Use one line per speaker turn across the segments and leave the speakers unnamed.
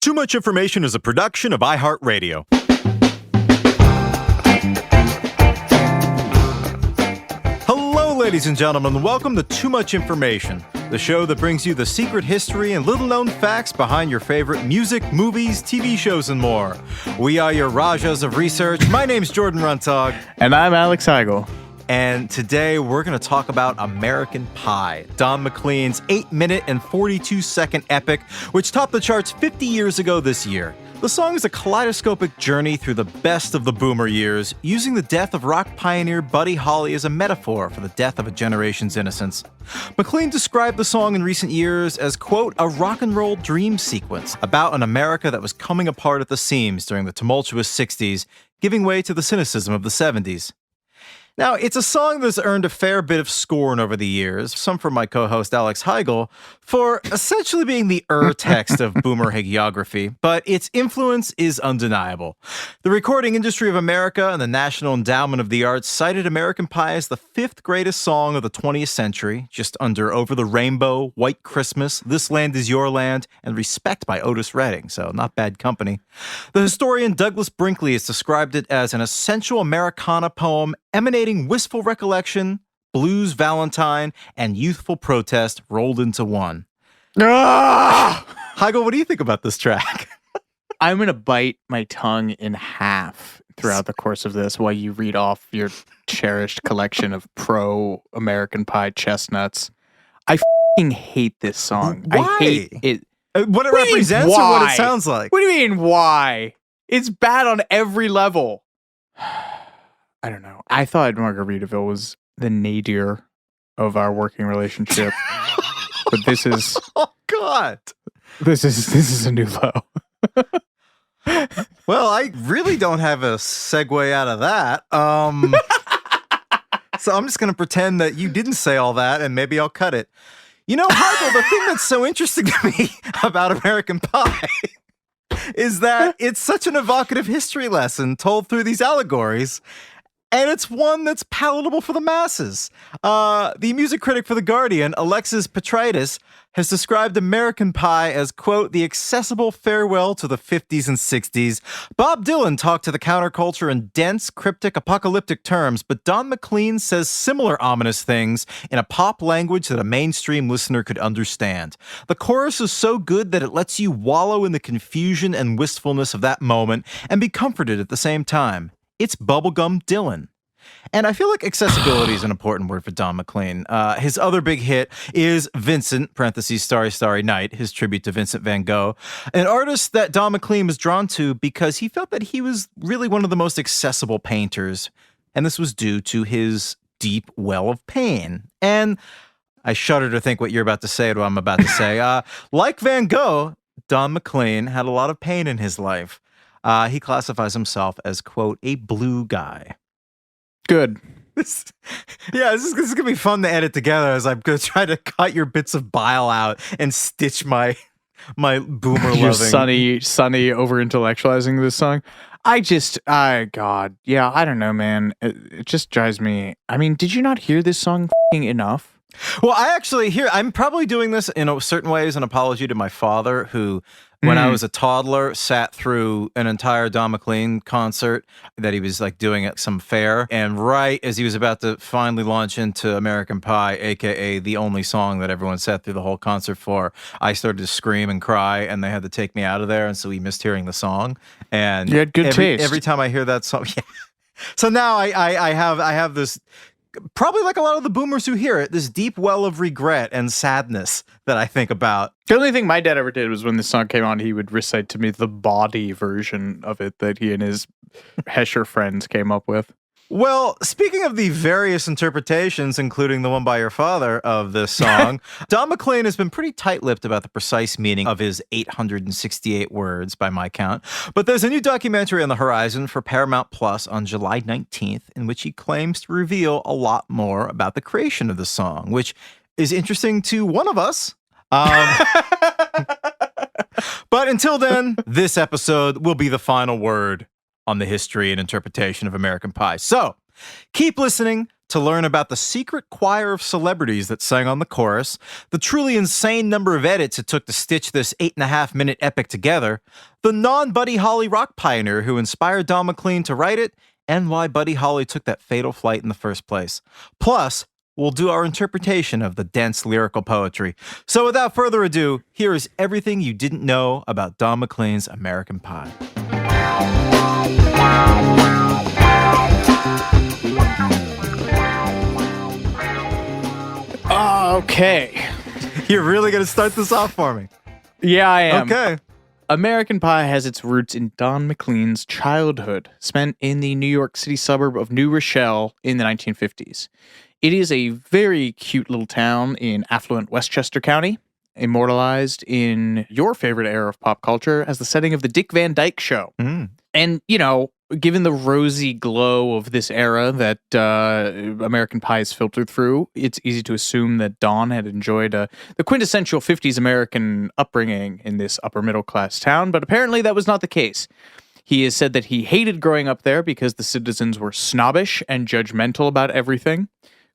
Too Much Information is a production of iHeart Radio. Hello, ladies and gentlemen. Welcome to Too Much Information, the show that brings you the secret history and little-known facts behind your favorite music, movies, TV shows, and more. We are your Rajas of research. My name's Jordan Runtagh.
And I'm Alex Heigl.
And today we're going to talk about American Pie, Don McLean's 8-minute and 42-second epic, which topped the charts 50 years ago this year. The song is a kaleidoscopic journey through the best of the boomer years, using the death of rock pioneer Buddy Holly as a metaphor for the death of a generation's innocence. McLean described the song in recent years as, quote, a rock and roll dream sequence about an America that was coming apart at the seams during the tumultuous 60s, giving way to the cynicism of the 70s. Now, it's a song that's earned a fair bit of scorn over the years, some from my co-host Alex Heigl, for essentially being the text of boomer hagiography, but its influence is undeniable. The Recording Industry of America and the National Endowment of the Arts cited American Pie as the fifth greatest song of the 20th century, just under Over the Rainbow, White Christmas, This Land Is Your Land, and Respect by Otis Redding, so not bad company. The historian Douglas Brinkley has described it as an essential Americana poem emanating wistful recollection, blues Valentine, and youthful protest rolled into one. Heigl, what do you think about this track?
I'm going to bite my tongue in half throughout the course of this while you read off your cherished collection of pro-American Pie chestnuts. I f***ing hate this song.
Why?
I hate it.
What it represents or what it sounds like?
What do you mean, why? It's bad on every level. I don't know. I thought Margaritaville was the nadir of our working relationship, but this is
oh God,
this is a new low.
Well, I really don't have a segue out of that. So I'm just gonna pretend that you didn't say all that, and maybe I'll cut it. You know, Heigl, the thing that's so interesting to me about American Pie is that it's such an evocative history lesson told through these allegories. And it's one that's palatable for the masses. The music critic for The Guardian, Alexis Petridis, has described American Pie as, quote, the accessible farewell to the 50s and 60s. Bob Dylan talked to the counterculture in dense, cryptic, apocalyptic terms, but Don McLean says similar ominous things in a pop language that a mainstream listener could understand. The chorus is so good that it lets you wallow in the confusion and wistfulness of that moment and be comforted at the same time. It's bubblegum Dylan. And I feel like accessibility is an important word for Don McLean. His other big hit is Vincent, parentheses, Starry, Starry Night, his tribute to Vincent van Gogh, an artist that Don McLean was drawn to because he felt that he was really one of the most accessible painters. And this was due to his deep well of pain. And I shudder to think what you're about to say and what I'm about to say. Like Van Gogh, Don McLean had a lot of pain in his life. He classifies himself as, quote, a blue guy.
Good.
This is going to be fun to edit together as I'm going to try to cut your bits of bile out and stitch my boomer
You're
loving.
sunny over-intellectualizing this song. God. Yeah, I don't know, man. It just drives me. I mean, did you not hear this song enough?
Well, I'm probably doing this in a certain way as an apology to my father, who, when I was a toddler, sat through an entire Don McLean concert that he was like doing at some fair. And right as he was about to finally launch into American Pie, aka the only song that everyone sat through the whole concert for, I started to scream and cry, and they had to take me out of there. And so we missed hearing the song. And
you had good taste.
Every time I hear that song, yeah. So now I have this. Probably like a lot of the boomers who hear it, this deep well of regret and sadness that I think about.
The only thing my dad ever did was when this song came on, he would recite to me the bawdy version of it that he and his Hesher friends came up with.
Well, speaking of the various interpretations, including the one by your father of this song, Don McLean has been pretty tight-lipped about the precise meaning of his 868 words, by my count. But there's a new documentary on the horizon for Paramount Plus on July 19th, in which he claims to reveal a lot more about the creation of the song, which is interesting to one of us. But until then, this episode will be the final word on the history and interpretation of American Pie. So keep listening to learn about the secret choir of celebrities that sang on the chorus, the truly insane number of edits it took to stitch this 8.5-minute epic together, the non-Buddy Holly rock pioneer who inspired Don McLean to write it, and why Buddy Holly took that fatal flight in the first place. Plus, we'll do our interpretation of the dense lyrical poetry. So without further ado, here is everything you didn't know about Don McLean's American Pie.
Okay.
You're really going to start this off for me?
Yeah, I am.
Okay.
American Pie has its roots in Don McLean's childhood, spent in the New York City suburb of New Rochelle in the 1950s. It is a very cute little town in affluent Westchester County, immortalized in your favorite era of pop culture as the setting of the Dick Van Dyke Show.
Mm.
And, you know, given the rosy glow of this era that American Pie is filtered through, it's easy to assume that Don had enjoyed the quintessential 50s American upbringing in this upper middle class town, but apparently that was not the case. He has said that he hated growing up there because the citizens were snobbish and judgmental about everything.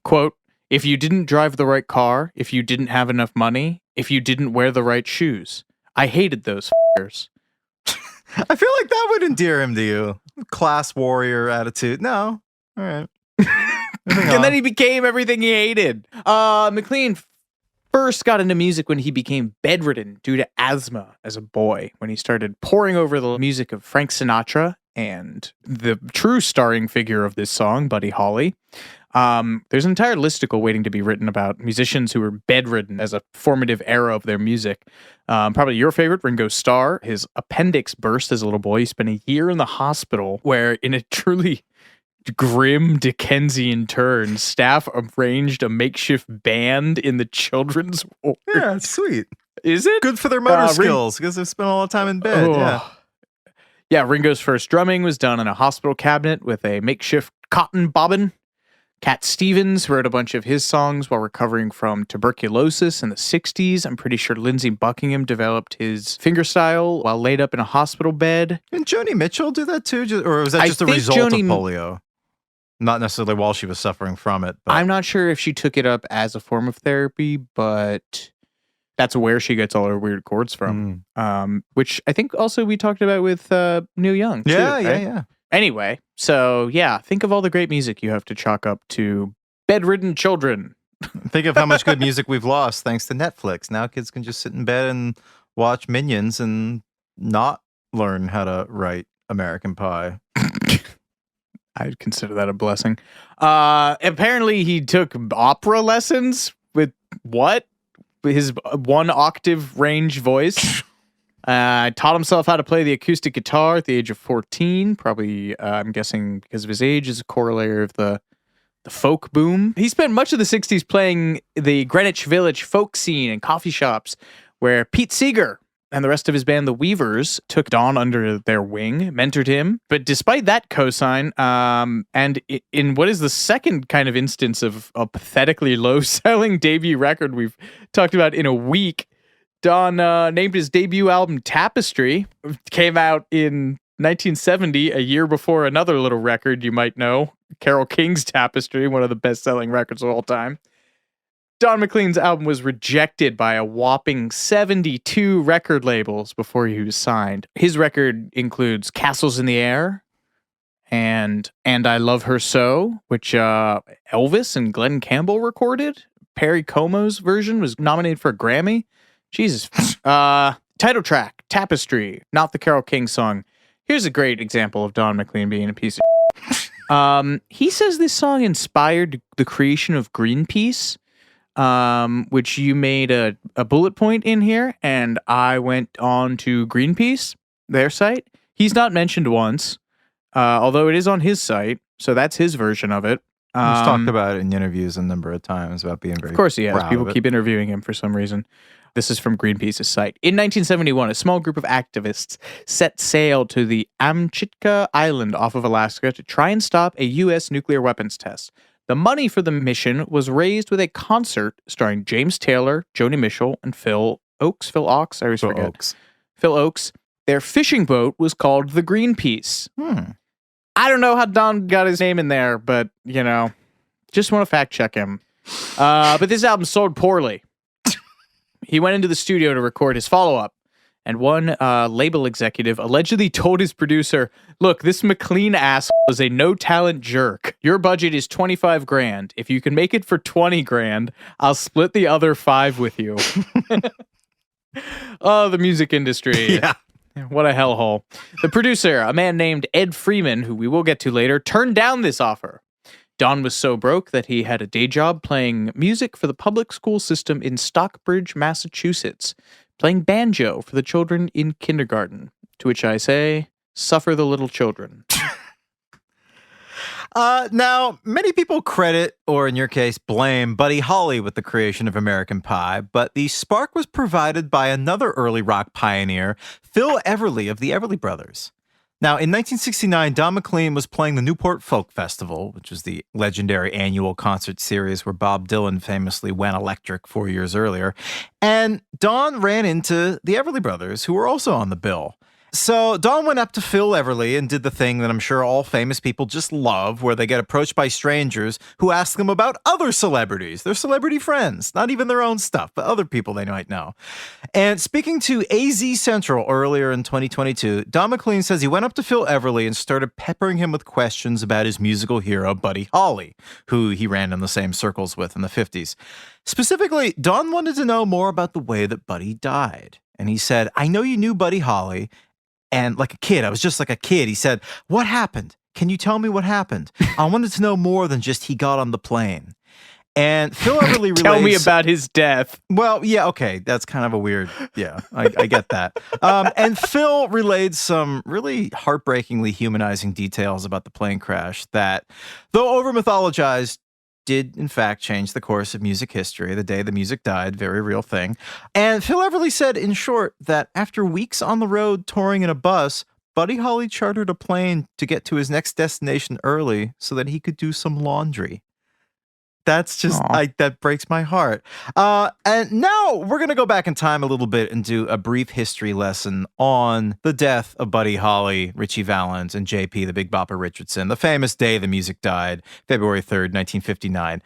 Quote, "If you didn't drive the right car, if you didn't have enough money, if you didn't wear the right shoes, I hated those f***ers."
I feel like that would endear him to you. Class warrior attitude. No. All right.
And then he became everything he hated. McLean first got into music when he became bedridden due to asthma as a boy, when he started poring over the music of Frank Sinatra and the true starring figure of this song, Buddy Holly. There's an entire listicle waiting to be written about musicians who were bedridden as a formative era of their music. Probably your favorite, Ringo Starr. His appendix burst as a little boy. He spent a year in the hospital where, in a truly grim Dickensian turn, staff arranged a makeshift band in the children's ward.
Yeah, it's sweet.
Is it?
Good for their motor skills because they've spent a lot of time in bed. Yeah.
Yeah, Ringo's first drumming was done in a hospital cabinet with a makeshift cotton bobbin. Cat Stevens wrote a bunch of his songs while recovering from tuberculosis in the 60s. I'm pretty sure Lindsey Buckingham developed his fingerstyle while laid up in a hospital bed.
And Joni Mitchell do that too? Or was that just a result of polio? Not necessarily while she was suffering from it. But
I'm not sure if she took it up as a form of therapy, but that's where she gets all her weird chords from. Which I think also we talked about with Neil Young.
Yeah,
too, right?
yeah.
Anyway, so yeah, think of all the great music you have to chalk up to bedridden children.
Think of how much good music we've lost thanks to Netflix. Now kids can just sit in bed and watch Minions and not learn how to write American Pie.
I'd consider that a blessing. Apparently he took opera lessons with what? His 1 octave range voice. Taught himself how to play the acoustic guitar at the age of 14. Probably, I'm guessing because of his age, is a corollary of the folk boom. He spent much of the 60s playing the Greenwich Village folk scene and coffee shops, where Pete Seeger and the rest of his band, the Weavers, took Don under their wing, mentored him. But despite that cosign, and in what is the second kind of instance of a pathetically low-selling debut record we've talked about in a week, Don named his debut album Tapestry. Came out in 1970, a year before another little record you might know, Carole King's Tapestry, one of the best-selling records of all time. Don McLean's album was rejected by a whopping 72 record labels before he was signed. His record includes Castles in the Air and I Love Her So, which Elvis and Glenn Campbell recorded. Perry Como's version was nominated for a Grammy. Jesus. Title track, Tapestry, not the Carole King song. Here's a great example of Don McLean being a piece of he says this song inspired the creation of Greenpeace, which you made a bullet point in here, and I went on to Greenpeace, their site. He's not mentioned once, although it is on his site, so that's his version of it.
He's talked about it in interviews a number of times about being very
Of course he has.
proud
People
of it.
keep interviewing him for some reason. This is from Greenpeace's site. In 1971, a small group of activists set sail to the Amchitka Island off of Alaska to try and stop a U.S. nuclear weapons test. The money for the mission was raised with a concert starring James Taylor, Joni Mitchell, and Phil Oakes. Phil Oakes? I always forget.
Oakes.
Phil Oakes. Their fishing boat was called the Greenpeace. I don't know how Don got his name in there, but, you know, Just want to fact check him. But this album sold poorly. He went into the studio to record his follow-up, and one label executive allegedly told his producer, "Look, this McLean ass is a no-talent jerk. Your budget is $25,000. If you can make it for $20,000, I'll split the other $5,000 with you." Oh, the music industry.
Yeah.
What a hellhole. The producer, a man named Ed Freeman, who we will get to later, turned down this offer. Don was so broke that he had a day job playing music for the public school system in Stockbridge, Massachusetts, playing banjo for the children in kindergarten. To which I say, suffer the little children.
Now, many people credit, or in your case, blame Buddy Holly with the creation of American Pie, but the spark was provided by another early rock pioneer, Phil Everly of the Everly Brothers. Now, in 1969, Don McLean was playing the Newport Folk Festival, which was the legendary annual concert series where Bob Dylan famously went electric 4 years earlier. And Don ran into the Everly Brothers, who were also on the bill. So Don went up to Phil Everly and did the thing that I'm sure all famous people just love, where they get approached by strangers who ask them about other celebrities, their celebrity friends, not even their own stuff, but other people they might know. And speaking to AZ Central earlier in 2022, Don McLean says he went up to Phil Everly and started peppering him with questions about his musical hero, Buddy Holly, who he ran in the same circles with in the 50s. Specifically, Don wanted to know more about the way that Buddy died. And he said, "I know you knew Buddy Holly. And like a kid, I was just like a kid." He said, "What happened? Can you tell me what happened? I wanted to know more than just he got on the plane." And Phil Everly relates...
Tell me about his death.
Well, yeah, okay. That's kind of a weird... Yeah, I get that. And Phil relayed some really heartbreakingly humanizing details about the plane crash that, though over-mythologized, did, in fact, change the course of music history. The day the music died, very real thing. And Phil Everly said, in short, that after weeks on the road touring in a bus, Buddy Holly chartered a plane to get to his next destination early so that he could do some laundry. That's just, that breaks my heart. And now we're going to go back in time a little bit and do a brief history lesson on the death of Buddy Holly, Ritchie Valens, and JP, the Big Bopper Richardson, the famous day the music died, February 3rd, 1959.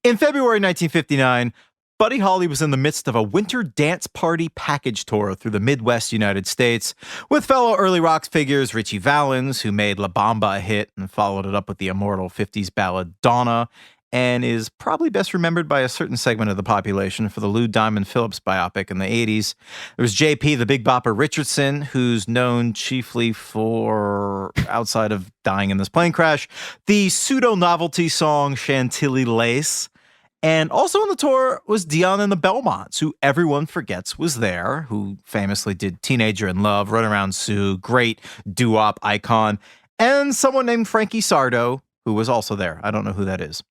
In February 1959, Buddy Holly was in the midst of a winter dance party package tour through the Midwest United States with fellow early rock figures Ritchie Valens, who made La Bamba a hit and followed it up with the immortal 50s ballad Donna, and is probably best remembered by a certain segment of the population for the Lou Diamond Phillips biopic in the 80s. There was JP, the Big Bopper Richardson, who's known chiefly for, outside of dying in this plane crash, the pseudo-novelty song Chantilly Lace. And also on the tour was Dion and the Belmonts, who everyone forgets was there, who famously did Teenager in Love, Run Around Sue, great doo-wop icon, and someone named Frankie Sardo, who was also there. I don't know who that is.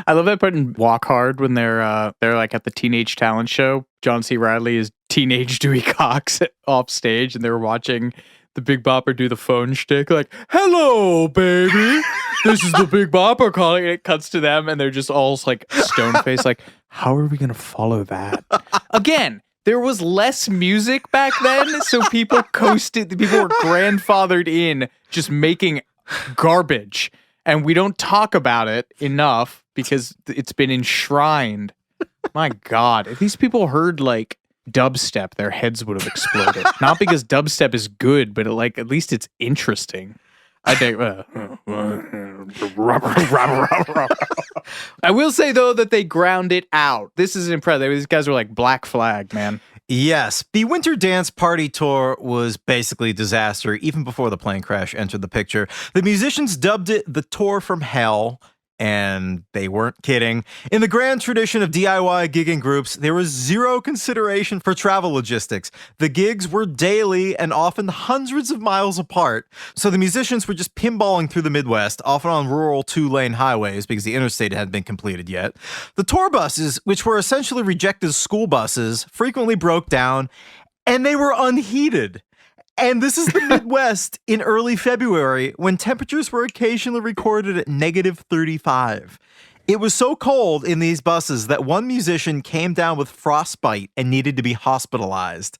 I love that part in Walk Hard when they're like at the Teenage Talent Show. John C. Reilly is teenage Dewey Cox off stage, and they were watching the Big Bopper do the phone shtick, like, "Hello, baby, this is the Big Bopper calling." And it cuts to them, and they're just all like stone-faced, like, how are we gonna follow that? Again, there was less music back then, so people coasted. People were grandfathered in, just making garbage. And we don't talk about it enough because it's been enshrined. My God, if these people heard like dubstep, their heads would have exploded. Not because dubstep is good, but at least it's interesting. I think. I will say though that they ground it out. This is impressive. These guys were like Black Flag, man.
Yes, the Winter Dance Party Tour was basically a disaster even before the plane crash entered the picture. The musicians dubbed it the Tour from Hell, and they weren't kidding. In the grand tradition of DIY gigging groups, there was zero consideration for travel logistics. The gigs were daily and often hundreds of miles apart, so the musicians were just pinballing through the Midwest, often on rural two-lane highways because the interstate hadn't been completed yet. The tour buses, which were essentially rejected school buses, frequently broke down, and they were unheated. And this is the Midwest in early February when temperatures were occasionally recorded at -35. It was so cold in these buses that one musician came down with frostbite and needed to be hospitalized.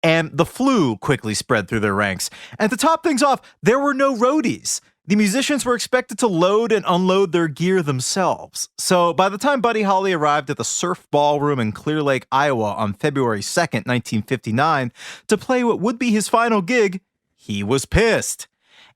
And the flu quickly spread through their ranks. And to top things off, there were no roadies. The musicians were expected to load and unload their gear themselves. So by the time Buddy Holly arrived at the Surf Ballroom in Clear Lake, Iowa on February 2nd, 1959, to play what would be his final gig, he was pissed.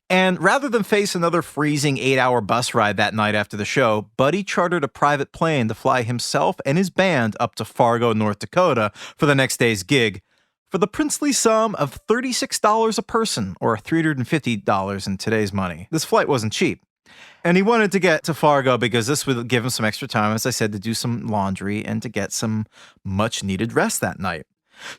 And rather than face another freezing 8-hour bus ride that night after the show, Buddy chartered a private plane to fly himself and his band up to Fargo, North Dakota for the next day's gig for the princely sum of $36 a person, or $350 in today's money. This flight wasn't cheap. And he wanted to get to Fargo because this would give him some extra time, as I said, to do some laundry and to get some much-needed rest that night.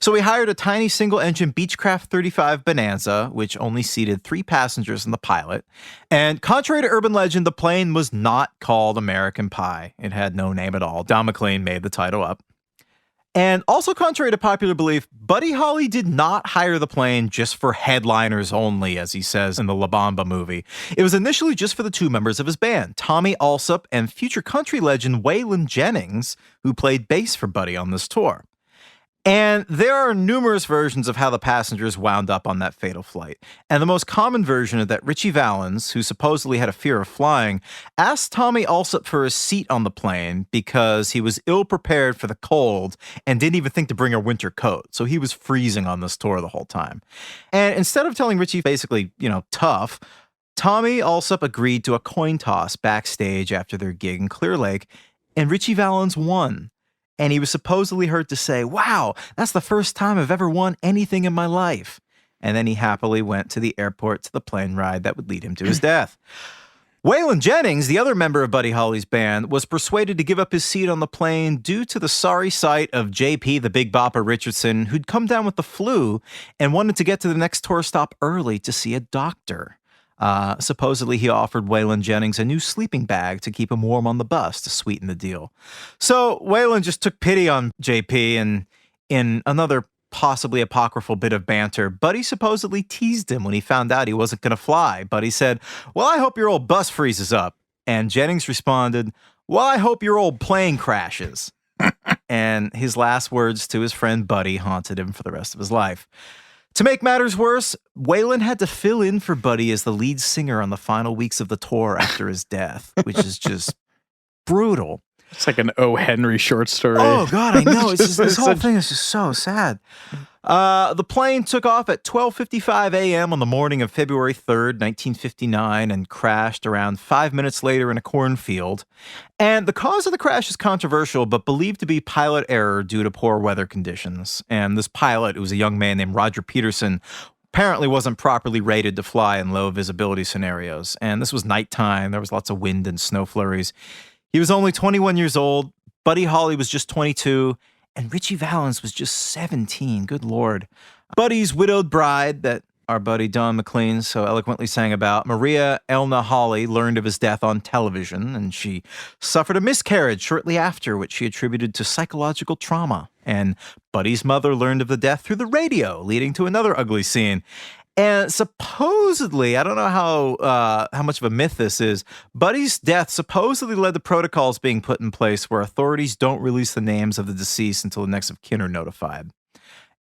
So he hired a tiny single-engine Beechcraft 35 Bonanza, which only seated 3 passengers and the pilot. And contrary to urban legend, the plane was not called American Pie. It had no name at all. Don McLean made the title up. And also contrary to popular belief, Buddy Holly did not hire the plane just for headliners only, as he says in the La Bamba movie. It was initially just for the 2 members of his band, Tommy Allsup and future country legend Waylon Jennings, who played bass for Buddy on this tour. And there are numerous versions of how the passengers wound up on that fatal flight. And the most common version is that Richie Valens, who supposedly had a fear of flying, asked Tommy Allsup for a seat on the plane because he was ill-prepared for the cold and didn't even think to bring a winter coat. So he was freezing on this tour the whole time. And instead of telling Richie basically, tough, Tommy Allsup agreed to a coin toss backstage after their gig in Clear Lake, and Richie Valens won. And he was supposedly heard to say, "Wow, that's the first time I've ever won anything in my life." And then he happily went to the airport to the plane ride that would lead him to his death. Waylon Jennings, the other member of Buddy Holly's band, was persuaded to give up his seat on the plane due to the sorry sight of J.P. the Big Bopper Richardson, who'd come down with the flu and wanted to get to the next tour stop early to see a doctor. Supposedly, he offered Waylon Jennings a new sleeping bag to keep him warm on the bus to sweeten the deal. So Waylon just took pity on JP, and in another possibly apocryphal bit of banter, Buddy supposedly teased him when he found out he wasn't going to fly. Buddy said, "Well, I hope your old bus freezes up." And Jennings responded, "Well, I hope your old plane crashes." And his last words to his friend Buddy haunted him for the rest of his life. To make matters worse, Waylon had to fill in for Buddy as the lead singer on the final weeks of the tour after his death, which is just brutal.
It's like an O. Henry short story.
Oh, God, I know. It's just, this whole thing is just so sad. The plane took off at 12:55 a.m. on the morning of February 3rd, 1959, and crashed around 5 minutes later in a cornfield. And the cause of the crash is controversial, but believed to be pilot error due to poor weather conditions. And this pilot, who was a young man named Roger Peterson, apparently wasn't properly rated to fly in low visibility scenarios. And this was nighttime. There was lots of wind and snow flurries. He was only 21 years old. Buddy Holly was just 22. And Richie Valens was just 17. Good Lord. Buddy's widowed bride, that our buddy Don McLean so eloquently sang about, Maria Elna Holly, learned of his death on television, and she suffered a miscarriage shortly after, which she attributed to psychological trauma. And Buddy's mother learned of the death through the radio, leading to another ugly scene. And supposedly, I don't know how much of a myth this is, Buddy's death supposedly led to protocols being put in place where authorities don't release the names of the deceased until the next of kin are notified.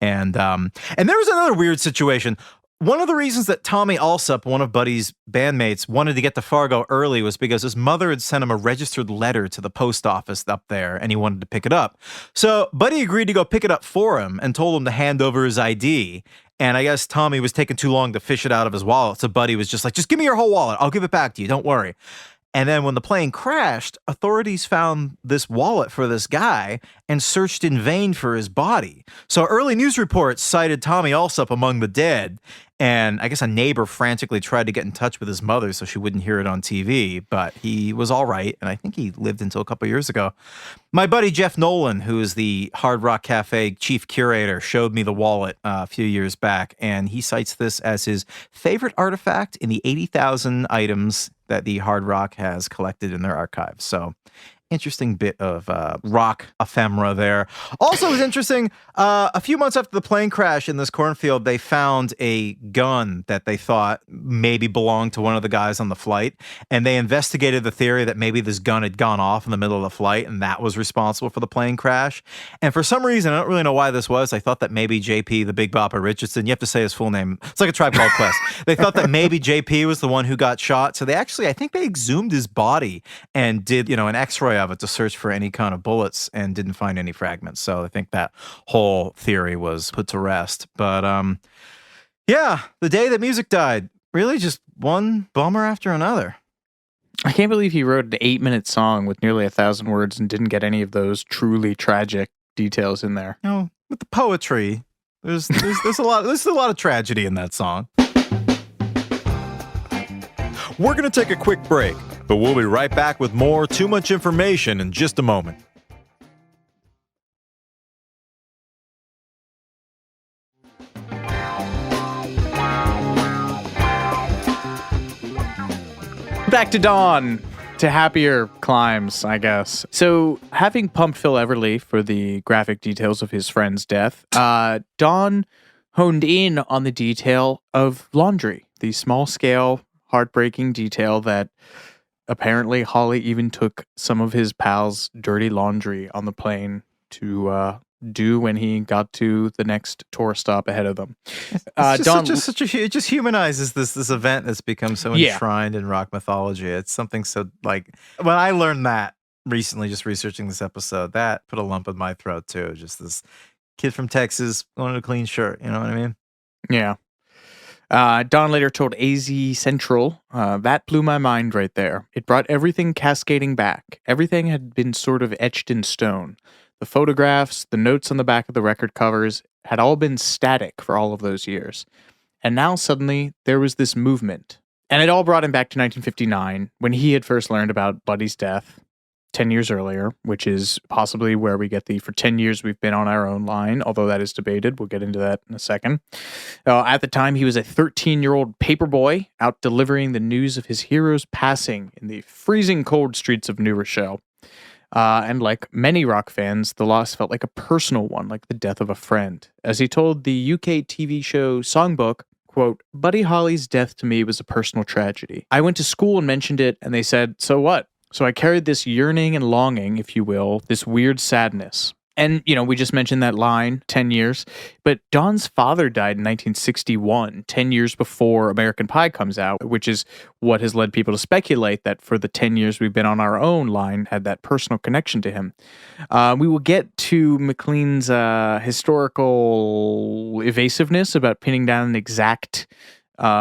And there was another weird situation. One of the reasons that Tommy Allsup, one of Buddy's bandmates, wanted to get to Fargo early was because his mother had sent him a registered letter to the post office up there, and he wanted to pick it up. So Buddy agreed to go pick it up for him and told him to hand over his ID. And I guess Tommy was taking too long to fish it out of his wallet, so Buddy was just like, "Just give me your whole wallet. I'll give it back to you. Don't worry." And then when the plane crashed, authorities found this wallet for this guy and searched in vain for his body. So early news reports cited Tommy Allsup among the dead. And I guess a neighbor frantically tried to get in touch with his mother so she wouldn't hear it on TV, but he was all right. And I think he lived until a couple years ago. My buddy Jeff Nolan, who is the Hard Rock Cafe chief curator, showed me the wallet a few years back. And he cites this as his favorite artifact in the 80,000 items that the Hard Rock has collected in their archives. So Interesting bit of rock ephemera there. Also, it was interesting, a few months after the plane crash in this cornfield, they found a gun that they thought maybe belonged to one of the guys on the flight. And they investigated the theory that maybe this gun had gone off in the middle of the flight and that was responsible for the plane crash. And for some reason, I don't really know why this was. I thought that maybe JP, the Big Bopper Richardson, you have to say his full name. It's like a Tribe Called Quest. They thought that maybe JP was the one who got shot. So they actually, I think they exhumed his body and did, an x-ray of it to search for any kind of bullets and didn't find any fragments. So I think that whole theory was put to rest. But yeah, the day that music died, really just one bummer after another.
I can't believe he wrote an 8-minute song with nearly 1,000 words and didn't get any of those truly tragic details in there.
With the poetry, there's a lot of tragedy in that song. We're going to take a quick break, but we'll be right back with more Too Much Information in just a moment.
Back to Don, to happier climes, I guess. So, having pumped Phil Everly for the graphic details of his friend's death, Don honed in on the detail of laundry, the small-scale, heartbreaking detail that apparently Holly even took some of his pals' dirty laundry on the plane to do when he got to the next tour stop ahead of them.
It just humanizes this event that's become so enshrined in rock mythology. It's something so, like, when I learned that recently, just researching this episode, that put a lump in my throat too. Just this kid from Texas wanted a clean shirt. You know what I mean?
Yeah. Don later told AZ Central, that blew my mind right there. It brought everything cascading back. Everything had been sort of etched in stone. The photographs, the notes on the back of the record covers had all been static for all of those years. And now suddenly there was this movement. And it all brought him back to 1959, when he had first learned about Buddy's death 10 years earlier, which is possibly where we get the "for 10 years we've been on our own" line, although that is debated. We'll get into that in a second. At the time, he was a 13-year-old paperboy out delivering the news of his hero's passing in the freezing cold streets of New Rochelle. And like many rock fans, the loss felt like a personal one, like the death of a friend. As he told the UK TV show Songbook, quote, "Buddy Holly's death to me was a personal tragedy. I went to school and mentioned it, and they said, so what? So I carried this yearning and longing, if you will, this weird sadness." And, we just mentioned that line, 10 years. But Don's father died in 1961, 10 years before American Pie comes out, which is what has led people to speculate that for the 10 years we've been on our own line had that personal connection to him. We will get to McLean's historical evasiveness about pinning down an exact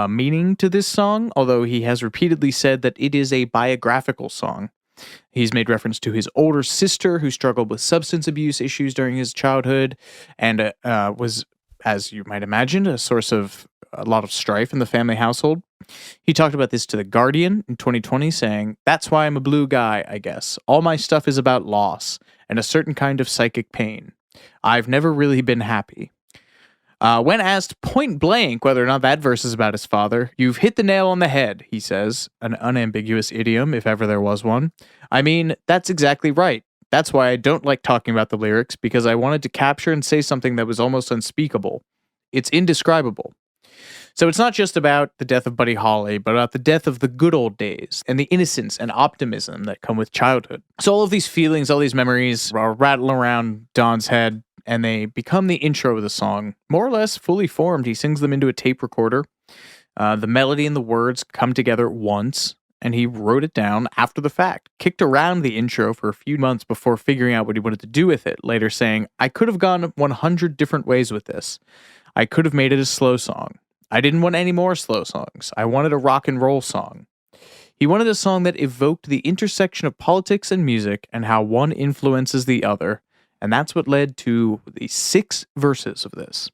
meaning to this song, although he has repeatedly said that it is a biographical song. He's made reference to his older sister who struggled with substance abuse issues during his childhood and was, as you might imagine, a source of a lot of strife in the family household. He talked about this to The Guardian in 2020, saying, "That's why I'm a blue guy, I guess. All my stuff is about loss and a certain kind of psychic pain. I've never really been happy." When asked point blank whether or not that verse is about his father, "You've hit the nail on the head," he says, an unambiguous idiom if ever there was one. "I mean, that's exactly right. That's why I don't like talking about the lyrics, because I wanted to capture and say something that was almost unspeakable. It's indescribable." So it's not just about the death of Buddy Holly, but about the death of the good old days and the innocence and optimism that come with childhood. So all of these feelings, all these memories are rattling around Don's head, and they become the intro of the song. More or less fully formed, he sings them into a tape recorder. The melody and the words come together once, and he wrote it down after the fact, kicked around the intro for a few months before figuring out what he wanted to do with it, later saying, "I could have gone 100 different ways with this. I could have made it a slow song. I didn't want any more slow songs. I wanted a rock and roll song." He wanted a song that evoked the intersection of politics and music and how one influences the other. And that's what led to the 6 verses of this.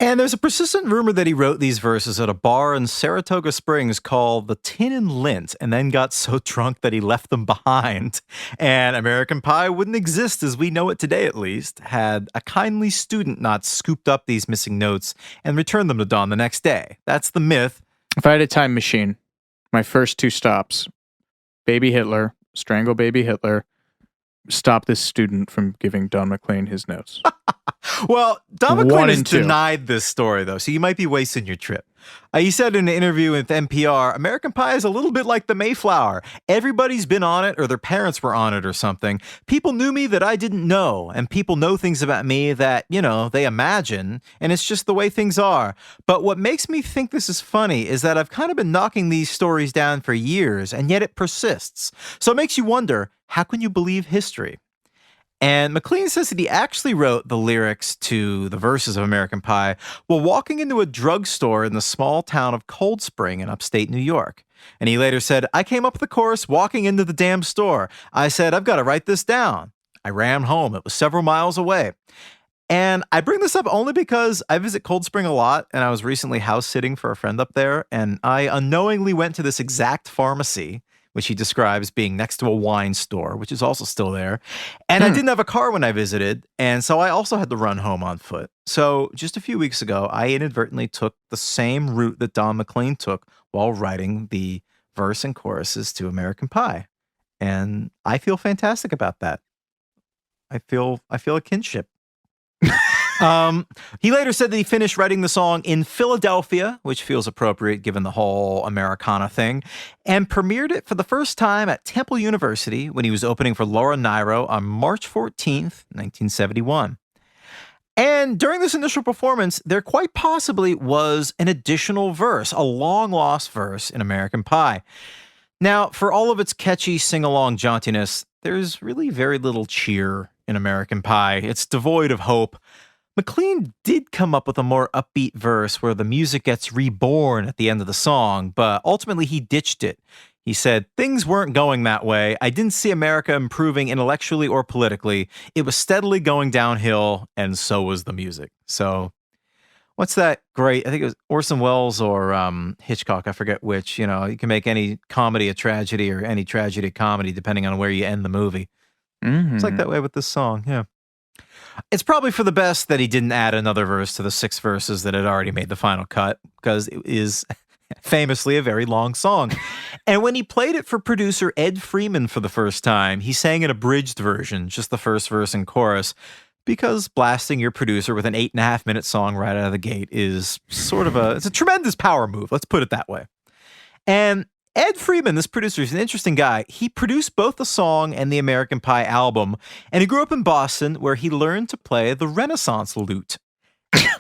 And there's a persistent rumor that he wrote these verses at a bar in Saratoga Springs called the Tin and Lint, and then got so drunk that he left them behind. And American Pie wouldn't exist as we know it today, at least, had a kindly student not scooped up these missing notes and returned them to Don the next day. That's the myth.
If I had a time machine, my first 2 stops, Baby Hitler strangle baby Hitler, stop this student from giving Don McLean his notes.
Well, Don
1
McLean has
and 2.
denied this story, though, so you might be wasting your trip. He said in an interview with NPR, American Pie is a little bit like the Mayflower. Everybody's been on it, or their parents were on it or something. People knew me that I didn't know, and people know things about me that, they imagine, and it's just the way things are. But what makes me think this is funny is that I've kind of been knocking these stories down for years, and yet it persists. So it makes you wonder, how can you believe history? And McLean says that he actually wrote the lyrics to the verses of American Pie while walking into a drugstore in the small town of Cold Spring in upstate New York. And he later said, I came up with the chorus walking into the damn store. I said, I've got to write this down. I ran home. It was several miles away. And I bring this up only because I visit Cold Spring a lot, and I was recently house sitting for a friend up there, and I unknowingly went to this exact pharmacy, which he describes being next to a wine store, which is also still there. And I didn't have a car when I visited, and so I also had to run home on foot. So just a few weeks ago, I inadvertently took the same route that Don McLean took while writing the verse and choruses to American Pie. And I feel fantastic about that. I feel a kinship. He later said that he finished writing the song in Philadelphia, which feels appropriate given the whole Americana thing, and premiered it for the first time at Temple University when he was opening for Laura Nyro on March 14th, 1971. And during this initial performance, there quite possibly was an additional verse, a long-lost verse in American Pie. Now, for all of its catchy sing-along jauntiness, there's really very little cheer in American Pie. It's devoid of hope. McLean did come up with a more upbeat verse where the music gets reborn at the end of the song, but ultimately he ditched it. He said, things weren't going that way. I didn't see America improving intellectually or politically. It was steadily going downhill, and so was the music. So what's that great? I think it was Orson Welles or Hitchcock. I forget which. You can make any comedy a tragedy or any tragedy a comedy depending on where you end the movie. Mm-hmm. It's like that way with this song, yeah. It's probably for the best that he didn't add another verse to the 6 verses that had already made the final cut, because it is famously a very long song. And when he played it for producer Ed Freeman for the first time, he sang an abridged version, just the first verse and chorus, because blasting your producer with an 8.5-minute song right out of the gate is it's a tremendous power move, let's put it that way. And Ed Freeman, this producer, is an interesting guy. He produced both the song and the American Pie album, and he grew up in Boston where he learned to play the Renaissance lute.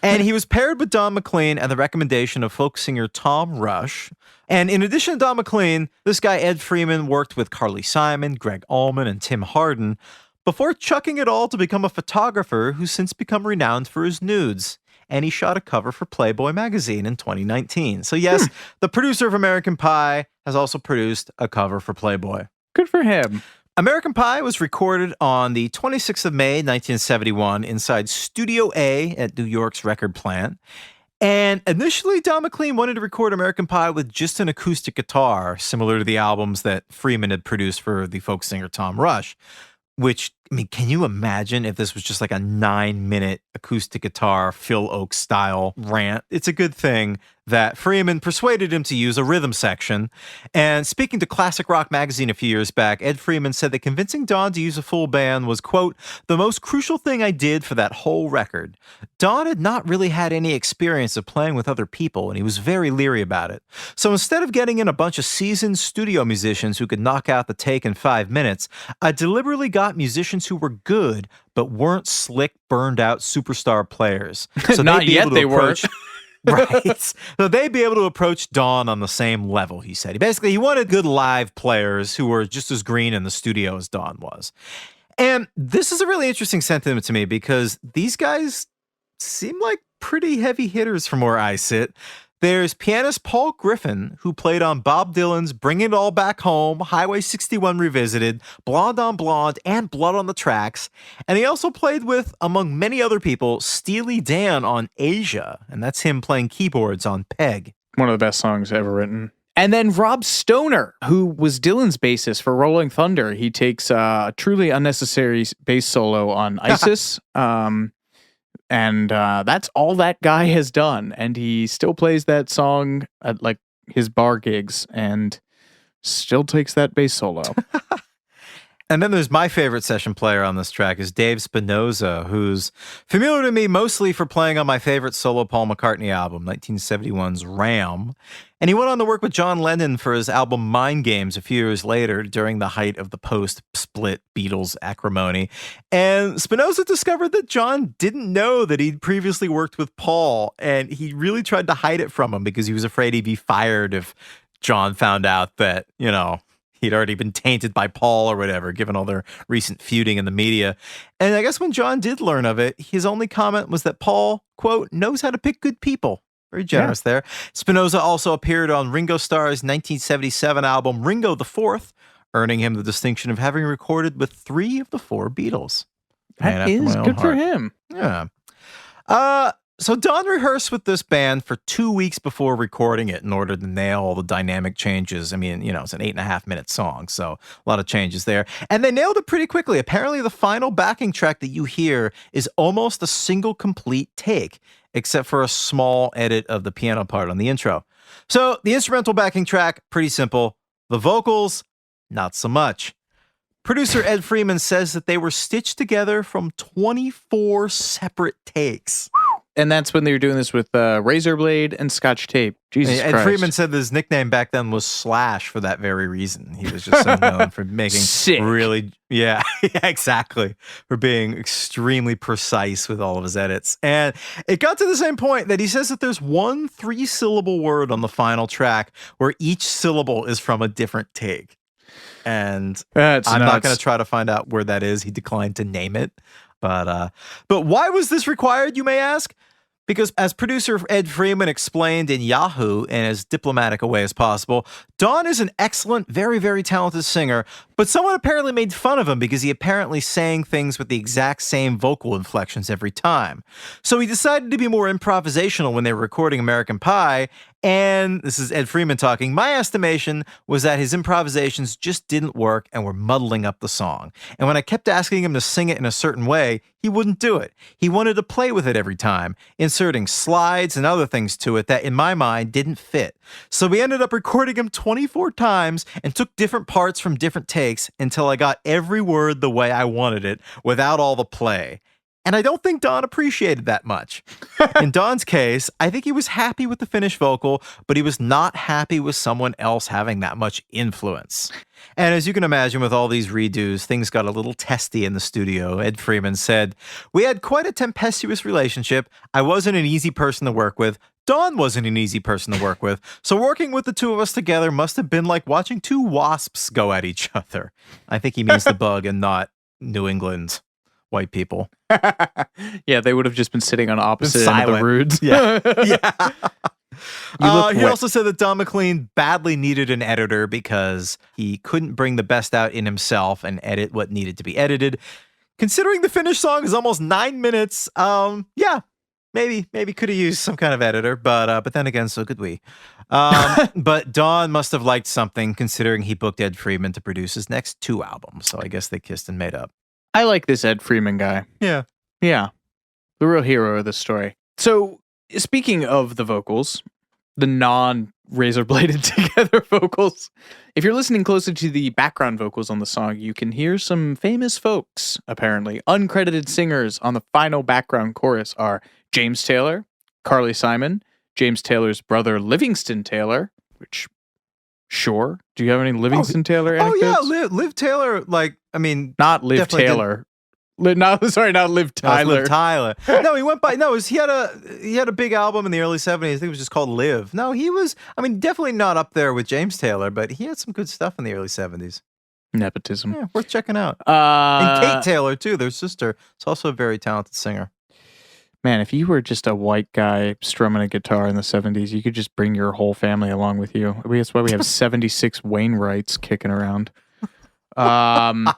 And he was paired with Don McLean at the recommendation of folk singer Tom Rush. And in addition to Don McLean, this guy Ed Freeman worked with Carly Simon, Greg Allman, and Tim Hardin before chucking it all to become a photographer who's since become renowned for his nudes. And he shot a cover for Playboy magazine in 2019. So yes, the producer of American Pie has also produced a cover for Playboy.
Good for him.
American Pie was recorded on the 26th of May, 1971, inside Studio A at New York's record plant. And initially, Don McLean wanted to record American Pie with just an acoustic guitar, similar to the albums that Freeman had produced for the folk singer Tom Rush. Which, can you imagine if this was just like a 9-minute acoustic guitar, Phil Oakes style rant? It's a good thing that Freeman persuaded him to use a rhythm section. And speaking to Classic Rock magazine a few years back, Ed Freeman said that convincing Don to use a full band was, quote, the most crucial thing I did for that whole record. Don had not really had any experience of playing with other people, and he was very leery about it. So instead of getting in a bunch of seasoned studio musicians who could knock out the take in 5 minutes, I deliberately got musicians who were good, but weren't slick, burned-out superstar players. So
not yet they were.
Right. So they'd be able to approach Don on the same level, he said. Basically, he wanted good live players who were just as green in the studio as Don was. And this is a really interesting sentiment to me because these guys seem like pretty heavy hitters from where I sit. There's pianist Paul Griffin, who played on Bob Dylan's Bring It All Back Home, Highway 61 Revisited, Blonde on Blonde, and Blood on the Tracks. And he also played with, among many other people, Steely Dan on Asia. And that's him playing keyboards on Peg.
One of the best songs ever written. And then Rob Stoner, who was Dylan's bassist for Rolling Thunder. He takes a truly unnecessary bass solo on Isis. And that's all that guy has done. And he still plays that song at like his bar gigs and still takes that bass solo.
And then there's my favorite session player on this track is Dave Spinoza, who's familiar to me mostly for playing on my favorite solo Paul McCartney album, 1971's Ram. And he went on to work with John Lennon for his album Mind Games a few years later during the height of the post-split Beatles acrimony. And Spinoza discovered that John didn't know that he'd previously worked with Paul, and he really tried to hide it from him because he was afraid he'd be fired if John found out that, he'd already been tainted by Paul or whatever, given all their recent feuding in the media. And I guess when John did learn of it, his only comment was that Paul, quote, knows how to pick good people. Very generous there. Spinoza also appeared on Ringo Starr's 1977 album Ringo the Fourth, earning him the distinction of having recorded with 3 of the 4 Beatles.
That is good for him.
Yeah. So Don rehearsed with this band for 2 weeks before recording it in order to nail all the dynamic changes. I mean, it's an 8.5-minute song, so a lot of changes there. And they nailed it pretty quickly. Apparently, the final backing track that you hear is almost a single complete take, except for a small edit of the piano part on the intro. So the instrumental backing track, pretty simple. The vocals, not so much. Producer Ed Freeman says that they were stitched together from 24 separate takes.
And that's when they were doing this with razor blade and scotch tape. Jesus Christ.
And Freeman said his nickname back then was Slash for that very reason. He was just so known for making really, exactly, for being extremely precise with all of his edits. And it got to the same point that he says that there's one 3-syllable word on the final track where each syllable is from a different take. And I'm not going to try to find out where that is. He declined to name it. But why was this required, you may ask? Because as producer Ed Freeman explained in Yahoo in as diplomatic a way as possible, Don is an excellent, very, very talented singer, but someone apparently made fun of him because he apparently sang things with the exact same vocal inflections every time. So he decided to be more improvisational when they were recording American Pie, and this is Ed Freeman talking, my estimation was that his improvisations just didn't work and were muddling up the song. And when I kept asking him to sing it in a certain way, he wouldn't do it. He wanted to play with it every time, inserting slides and other things to it that, in my mind, didn't fit. So we ended up recording him 24 times and took different parts from different takes until I got every word the way I wanted it without all the play. And I don't think Don appreciated that much. In Don's case, I think he was happy with the finished vocal, but he was not happy with someone else having that much influence. And as you can imagine, with all these redos, things got a little testy in the studio. Ed Freeman said, "We had quite a tempestuous relationship. I wasn't an easy person to work with. Don wasn't an easy person to work with. So working with the two of us together must have been like watching 2 wasps go at each other." I think he means the bug and not New England white people.
Yeah, they would have just been sitting on opposite end of the roots.
Yeah. He also said that Don McLean badly needed an editor because he couldn't bring the best out in himself and edit what needed to be edited. Considering the finished song is almost 9 minutes, maybe could have used some kind of editor, but then again, so could we. But Don must have liked something, considering he booked Ed Freeman to produce his next 2 albums. So I guess they kissed and made up.
I like this Ed Freeman guy.
Yeah.
The real hero of this story. So, speaking of the vocals, the non-razor bladed together vocals, if you're listening closely to the background vocals on the song, you can hear some famous folks, apparently. Uncredited singers on the final background chorus are James Taylor, Carly Simon, James Taylor's brother Livingston Taylor, which, sure. Do you have any Livingston Taylor anecdotes?
Oh, yeah, Liv Taylor,
not Liv Taylor. Not Liv Tyler.
Liv Tyler. No, he went by. No, he had a big album in the early 70s. I think it was just called Liv. No, he was. Definitely not up there with James Taylor, but he had some good stuff in the early 70s.
Nepotism.
Yeah, worth checking out. And Kate Taylor too, their sister. Is also a very talented singer.
Man, if you were just a white guy strumming a guitar in the 70s, you could just bring your whole family along with you. That's why we have 76 Wainwrights kicking around. And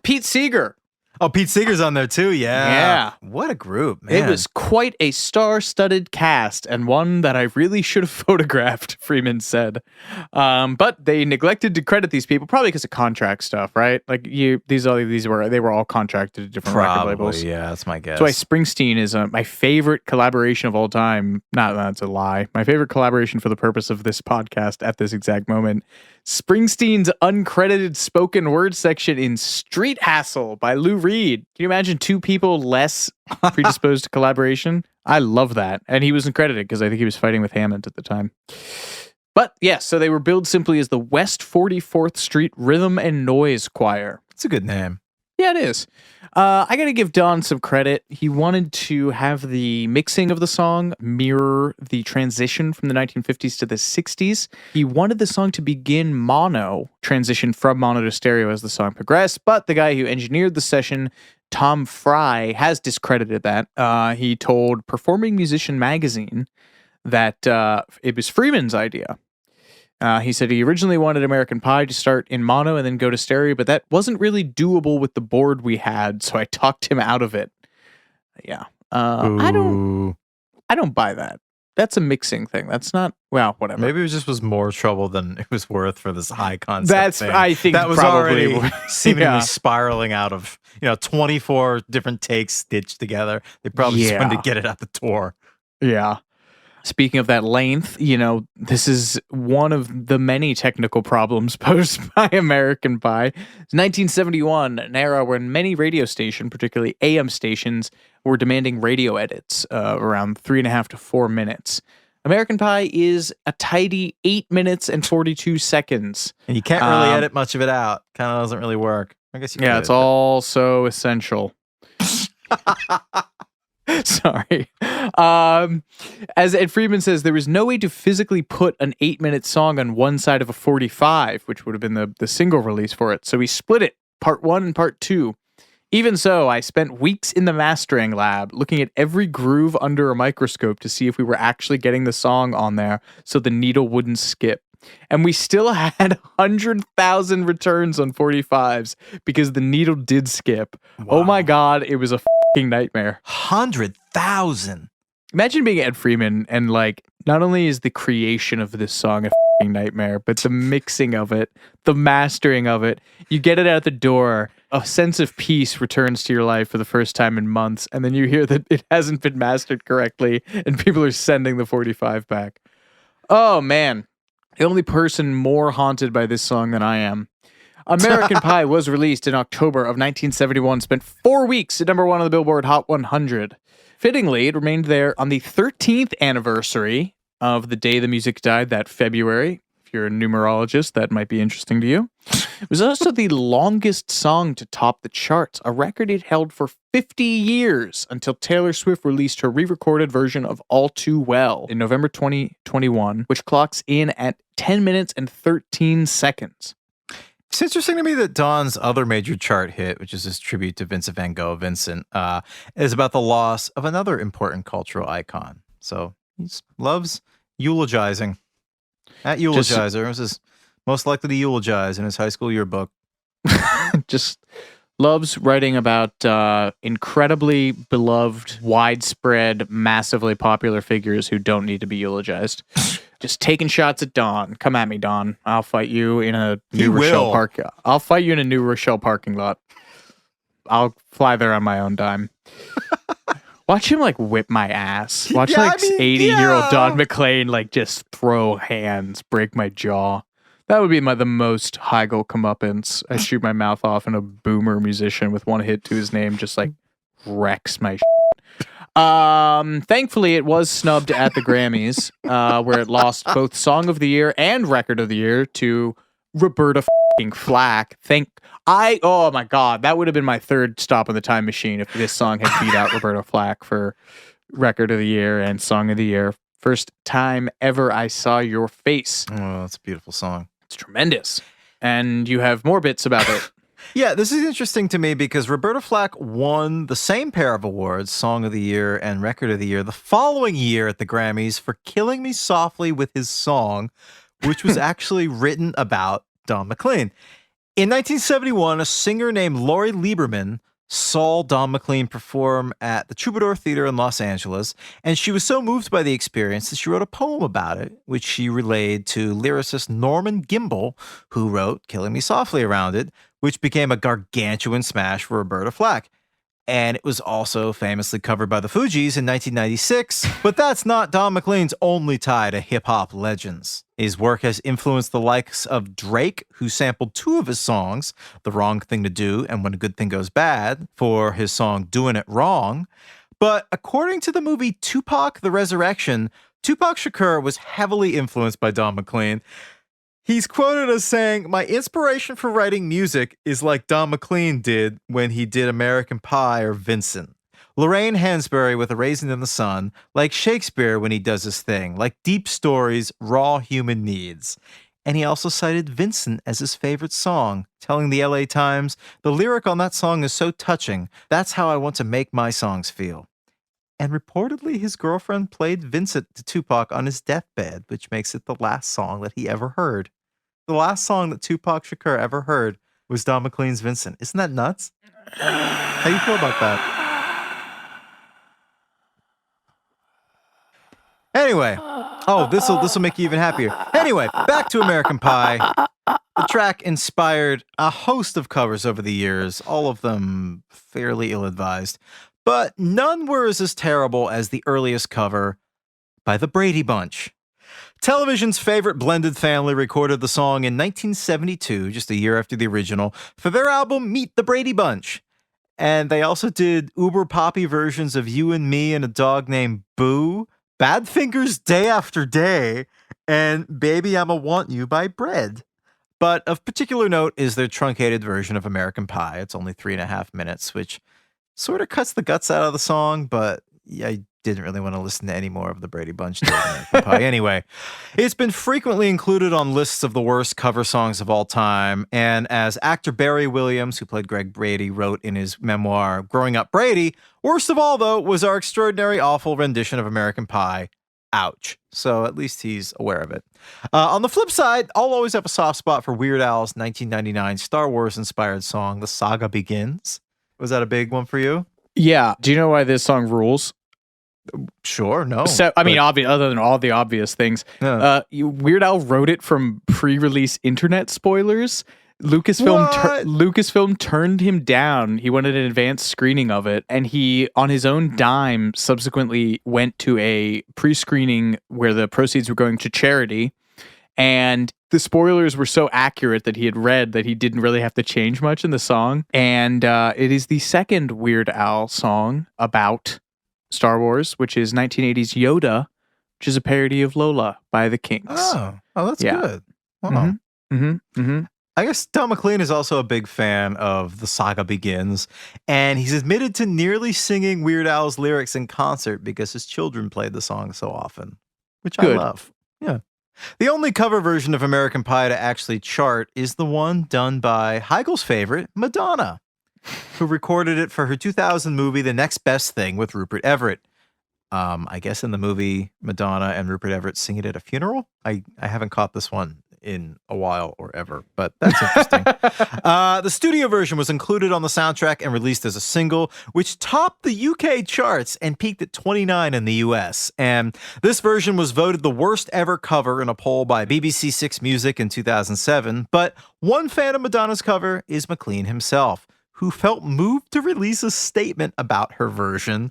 Pete Seeger.
Oh, Pete Seeger's on there too. Yeah.
Yeah.
What a group, man.
It was quite a star-studded cast, and one that I really should have photographed, Freeman said. But they neglected to credit these people, probably because of contract stuff, right? Like they were all contracted to different record labels.
Yeah, that's my guess.
That's why Springsteen is my favorite collaboration of all time. That's a lie. My favorite collaboration for the purpose of this podcast at this exact moment. Springsteen's uncredited spoken word section in Street Hassle by Lou Reed. Can you imagine two people less predisposed to collaboration? I love that. And he was uncredited because I think he was fighting with Hammond at the time. But yes, so they were billed simply as the West 44th Street Rhythm and Noise Choir.
It's a good name.
Yeah, it is. I got to give Don some credit. He wanted to have the mixing of the song mirror the transition from the 1950s to the 60s. He wanted the song to begin mono, transition from mono to stereo as the song progressed, but the guy who engineered the session, Tom Fry, has discredited that. He told Performing Musician magazine that it was Freeman's idea. He said he originally wanted American Pie to start in mono and then go to stereo, but that wasn't really doable with the board we had, so I talked him out of it. Yeah. I don't buy that. That's a mixing thing. That's not, well, whatever.
Maybe it just was more trouble than it was worth for this high concept thing.
I think
that was
probably
already seemingly spiraling out of, 24 different takes stitched together. They probably just wanted to get it out the door.
Yeah. Speaking of that length, this is one of the many technical problems posed by American Pie. It's 1971, an era when many radio stations, particularly AM stations, were demanding radio edits around 3.5 to 4 minutes. American Pie is a tidy 8 minutes and 42 seconds.
And you can't really edit much of it out. Kind of doesn't really work. I guess you could.
It's all so essential. Sorry. As Ed Friedman says, there was no way to physically put an 8-minute song on one side of a 45, which would have been the single release for it. So we split it, part 1 and part 2. Even so, I spent weeks in the mastering lab looking at every groove under a microscope to see if we were actually getting the song on there so the needle wouldn't skip. And we still had 100,000 returns on 45s because the needle did skip. Wow. Oh my God, it was a fucking nightmare.
100,000.
Imagine being Ed Freeman and not only is the creation of this song a fucking nightmare, but the mixing of it, the mastering of it, you get it out the door, a sense of peace returns to your life for the first time in months, and then you hear that it hasn't been mastered correctly and people are sending the 45 back. Oh man. The only person more haunted by this song than I am. American Pie was released in October of 1971, spent 4 weeks at number 1 on the Billboard Hot 100. Fittingly, it remained there on the 13th anniversary of the day the music died that February. If you're a numerologist, that might be interesting to you. It was also the longest song to top the charts, a record it held for 50 years until Taylor Swift released her re-recorded version of All Too Well in November 2021, which clocks in at 10 minutes and 13 seconds.
It's interesting to me that Don's other major chart hit, which is his tribute to Vincent van Gogh, Vincent, is about the loss of another important cultural icon. So he loves eulogizing. At Eulogizer, this is most likely to eulogize in his high school yearbook.
Just loves writing about incredibly beloved, widespread, massively popular figures who don't need to be eulogized. Just taking shots at Don. Come at me, Don. I'll fight you in a New Rochelle park. I'll fight you in a New Rochelle parking lot. I'll fly there on my own dime. Watch him whip my ass. Watch 80-year-old Don McLean just throw hands, break my jaw. That would be the most Heigl comeuppance. I shoot my mouth off and a boomer musician with one hit to his name just wrecks my shit. Thankfully, it was snubbed at the Grammys, where it lost both Song of the Year and Record of the Year to Roberta Flack. Oh my God, that would have been my third stop on the time machine if this song had beat out Roberta Flack for Record of the Year and Song of the Year. First time ever I saw your face.
Oh, that's a beautiful song.
It's tremendous. And you have more bits about it.
Yeah, this is interesting to me because Roberta Flack won the same pair of awards, Song of the Year and Record of the Year, the following year at the Grammys for Killing Me Softly with his song, which was actually written about Don McLean. In 1971, a singer named Laurie Lieberman saw Don McLean perform at the Troubadour Theater in Los Angeles, and she was so moved by the experience that she wrote a poem about it, which she relayed to lyricist Norman Gimbel, who wrote Killing Me Softly around it, which became a gargantuan smash for Roberta Flack. And it was also famously covered by the Fugees in 1996. But that's not Don McLean's only tie to hip-hop legends. His work has influenced the likes of Drake, who sampled two of his songs, The Wrong Thing to Do and When a Good Thing Goes Bad, for his song Doing It Wrong. But according to the movie Tupac, The Resurrection, Tupac Shakur was heavily influenced by Don McLean. He's quoted as saying, "My inspiration for writing music is like Don McLean did when he did American Pie or Vincent. Lorraine Hansberry with A Raisin in the Sun, like Shakespeare when he does his thing, like deep stories, raw human needs." And he also cited Vincent as his favorite song, telling the LA Times, "The lyric on that song is so touching. That's how I want to make my songs feel." And reportedly, his girlfriend played Vincent to Tupac on his deathbed, which makes it the last song that he ever heard. The last song that Tupac Shakur ever heard was Don McLean's Vincent. Isn't that nuts? How do you feel about that? Anyway. Oh, this will make you even happier. Anyway, back to American Pie. The track inspired a host of covers over the years, all of them fairly ill-advised. But none were as terrible as the earliest cover by the Brady Bunch. Television's favorite blended family recorded the song in 1972, just a year after the original, for their album Meet the Brady Bunch. And they also did uber poppy versions of You and Me and a Dog Named Boo, Badfinger's Day After Day, and Baby I'ma Want You by Bread. But of particular note is their truncated version of American Pie. It's only 3.5 minutes, which sort of cuts the guts out of the song, but I didn't really want to listen to any more of the Brady Bunch doing American Pie. Anyway, it's been frequently included on lists of the worst cover songs of all time. And as actor Barry Williams, who played Greg Brady, wrote in his memoir, Growing Up Brady, worst of all, though, was our extraordinary, awful rendition of American Pie. Ouch. So at least he's aware of it. On the flip side, I'll always have a soft spot for Weird Al's 1999 Star Wars-inspired song, The Saga Begins. Was that a big one for you?
Yeah. Do you know why this song rules?
Sure, no.
So, I mean, other than all the obvious things, Weird Al wrote it from pre-release internet spoilers. Lucasfilm turned him down. He wanted an advanced screening of it, and he, on his own dime, subsequently went to a pre-screening where the proceeds were going to charity. And the spoilers were so accurate that he had read that he didn't really have to change much in the song. And it is the second Weird Al song about Star Wars, which is 1980's Yoda, which is a parody of Lola by the Kings.
Oh, that's good. Wow. I guess Don McLean is also a big fan of The Saga Begins, and he's admitted to nearly singing Weird Al's lyrics in concert because his children played the song so often, which I love. Yeah. The only cover version of American Pie to actually chart is the one done by Heigl's favorite, Madonna, who recorded it for her 2000 movie, The Next Best Thing, with Rupert Everett. I guess in the movie, Madonna and Rupert Everett sing it at a funeral. I haven't caught this one in a while or ever, but that's interesting. The studio version was included on the soundtrack and released as a single, which topped the UK charts and peaked at 29 in the US. And this version was voted the worst ever cover in a poll by BBC Six Music in 2007. But one fan of Madonna's cover is McLean himself, who felt moved to release a statement about her version.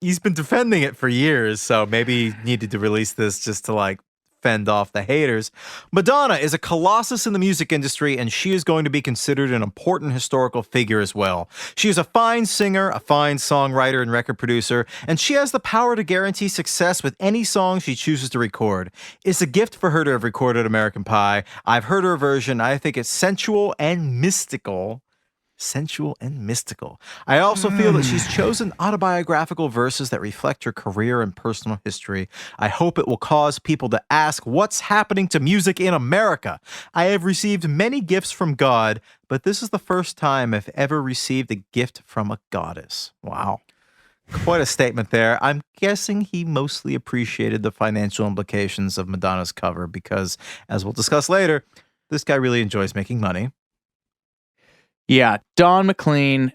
He's been defending it for years, so maybe he needed to release this just to fend off the haters. Madonna is a colossus in the music industry, and she is going to be considered an important historical figure as well. She is a fine singer, a fine songwriter and record producer, and she has the power to guarantee success with any song she chooses to record. It's a gift for her to have recorded American Pie. I've heard her version. I think it's sensual and mystical. I also feel that she's chosen autobiographical verses that reflect her career and personal history. I hope it will cause people to ask what's happening to music in America. I have received many gifts from God, but this is the first time I've ever received a gift from a goddess. Wow. Quite a statement there. I'm guessing he mostly appreciated the financial implications of Madonna's cover because, as we'll discuss later, this guy really enjoys making money.
Yeah, Don McLean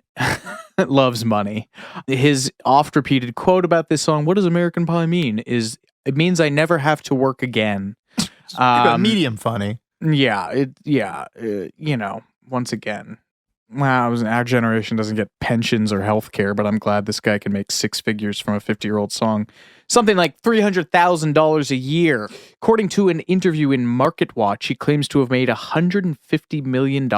loves money. His oft-repeated quote about this song, "What does American Pie mean?" is, "It means I never have to work again."
Medium funny.
Yeah, once again, wow, our generation doesn't get pensions or health care, but I'm glad this guy can make six figures from a 50-year-old song. Something like $300,000 a year. According to an interview in Market Watch, he claims to have made $150 million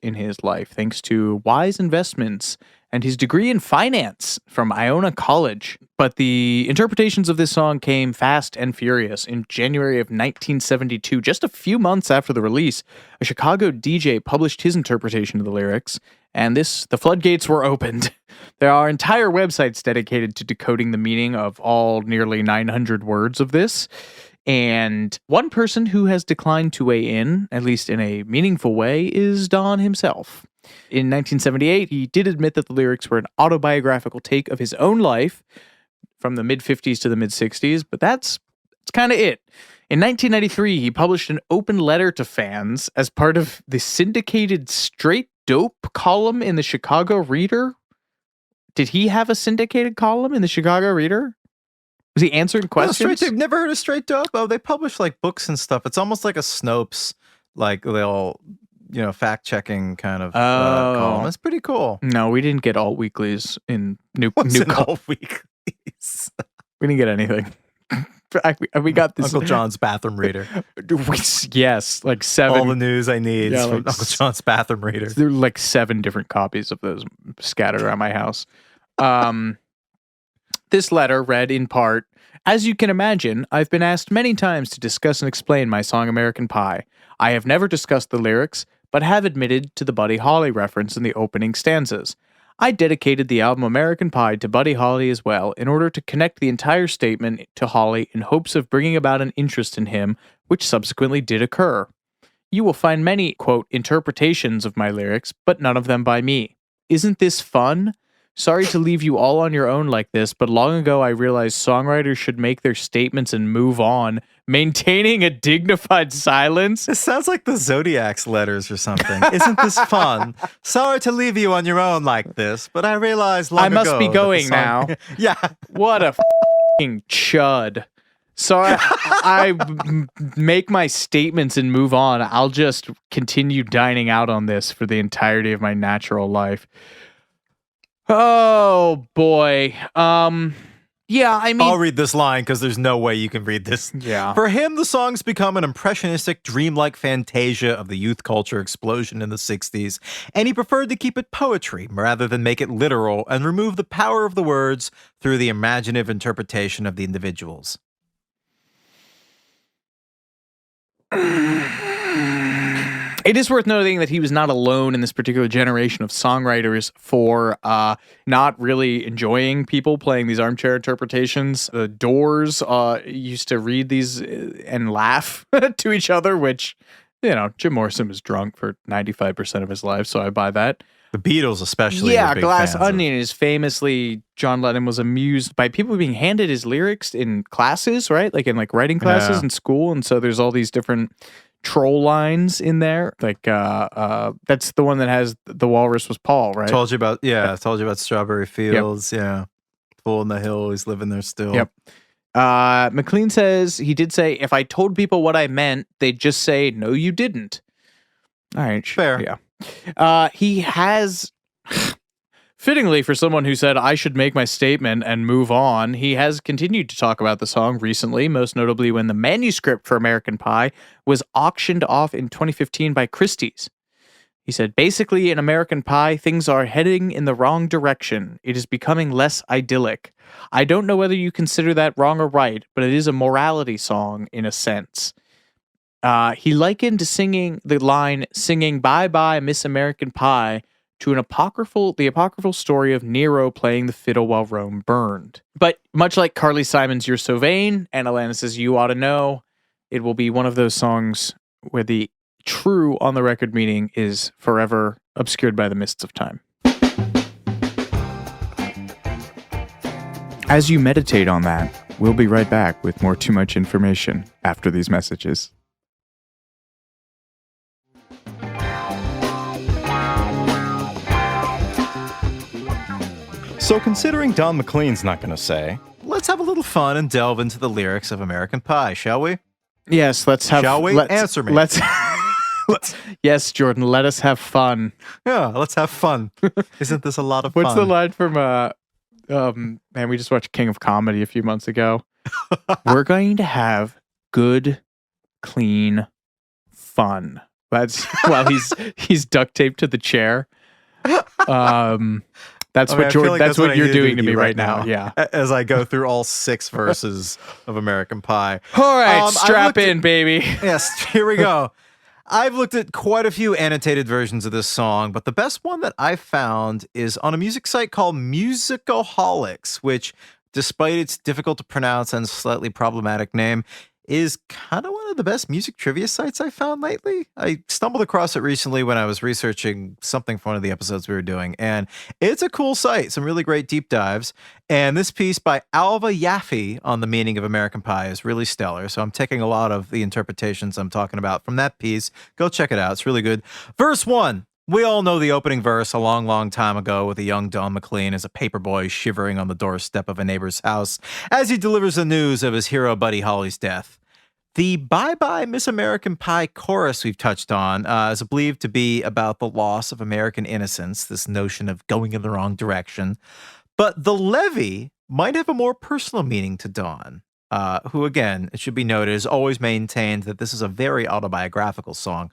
in his life, thanks to wise investments and his degree in finance from Iona College. But the interpretations of this song came fast and furious. In January of 1972, just a few months after the release, a Chicago DJ published his interpretation of the lyrics, and the floodgates were opened. There are entire websites dedicated to decoding the meaning of all nearly 900 words of this. And one person who has declined to weigh in, at least in a meaningful way, is Don himself. In 1978, he did admit that the lyrics were an autobiographical take of his own life from the mid-50s to the mid-60s, but that's kind of it. In 1993, he published an open letter to fans as part of the syndicated Straight Dope column in the Chicago Reader. Did he have a syndicated column in the Chicago Reader? Was he answering questions?
They've never heard of Straight Dope? Oh, they publish like books and stuff. It's almost like a Snopes, like they'll, fact-checking kind of column. It's pretty cool.
No, we didn't get all weeklies in
all weeklies?
We didn't get anything. We got this
Uncle John's Bathroom Reader.
Yes, like 7.
All the news I need is from Uncle John's Bathroom Reader.
There were like 7 different copies of those scattered around my house. This letter read in part, "As you can imagine, I've been asked many times to discuss and explain my song American Pie. I have never discussed the lyrics, but have admitted to the Buddy Holly reference in the opening stanzas. I dedicated the album American Pie to Buddy Holly as well in order to connect the entire statement to Holly in hopes of bringing about an interest in him, which subsequently did occur. You will find many, quote, interpretations of my lyrics, but none of them by me. Isn't this fun? Sorry to leave you all on your own like this, but long ago I realized songwriters should make their statements and move on, maintaining a dignified silence."
This sounds like the Zodiac's letters or something. Isn't this fun? Sorry to leave you on your own like this, but I realized long ago...
I must be going now.
Yeah.
What a f***ing chud. So I make my statements and move on. I'll just continue dining out on this for the entirety of my natural life. Oh, boy. Yeah, I mean...
I'll read this line because there's no way you can read this.
Yeah.
For him, the song's become an impressionistic, dreamlike fantasia of the youth culture explosion in the 60s, and he preferred to keep it poetry rather than make it literal and remove the power of the words through the imaginative interpretation of the individuals.
It is worth noting that he was not alone in this particular generation of songwriters for not really enjoying people playing these armchair interpretations. The Doors used to read these and laugh to each other, which, Jim Morrison was drunk for 95% of his life, so I buy that.
The Beatles especially.
Yeah, Glass Onion is famously, John Lennon was amused by people being handed his lyrics in classes, right? Like in writing classes in school, and so there's all these different troll lines in there, that's the one that has the walrus was Paul, right?
Told you about Strawberry Fields. Yep. Yeah, Fool in the Hill, he's living there still.
Yep. McLean says he did say, if I told people what I meant, they'd just say, no, you didn't. All right,
fair.
Yeah. He has, fittingly for someone who said I should make my statement and move on, he has continued to talk about the song recently, most notably when the manuscript for American Pie was auctioned off in 2015 by Christie's. He said, basically in American Pie, things are heading in the wrong direction. It is becoming less idyllic. I don't know whether you consider that wrong or right, but it is a morality song in a sense. He likened singing the line, singing Bye Bye Miss American Pie, to the apocryphal story of Nero playing the fiddle while Rome burned. But much like Carly Simon's You're So Vain and Alanis' You Ought to Know, it will be one of those songs where the true on-the-record meaning is forever obscured by the mists of time. As you meditate on that, we'll be right back with more Too Much Information after these messages.
So considering Don McLean's not going to say, let's have a little fun and delve into the lyrics of American Pie, shall we?
Yes, let's have.
Shall we? Answer me.
Yes, Jordan, let us have fun.
Yeah, let's have fun. Isn't this a lot of fun?
What's the line from, man, we just watched King of Comedy a few months ago. We're going to have good, clean fun. That's while he's duct taped to the chair. That's what you're doing to me right now. Yeah.
As I go through all 6 verses of American Pie.
All right, strap in, baby.
Yes, here we go. I've looked at quite a few annotated versions of this song, but the best one that I found is on a music site called Musicaholics, which, despite its difficult to pronounce and slightly problematic name, is kind of one of the best music trivia sites I found lately. I stumbled across it recently when I was researching something for one of the episodes we were doing, and it's a cool site, some really great deep dives. And this piece by Alva Yaffe on the meaning of American Pie is really stellar, so I'm taking a lot of the interpretations I'm talking about from that piece. Go check it out. It's really good. Verse 1. We all know the opening verse a long, long time ago with a young Don McLean as a paperboy shivering on the doorstep of a neighbor's house as he delivers the news of his hero Buddy Holly's death. The Bye Bye Miss American Pie chorus we've touched on is believed to be about the loss of American innocence, this notion of going in the wrong direction. But the levy might have a more personal meaning to Don, who, again, it should be noted, has always maintained that this is a very autobiographical song.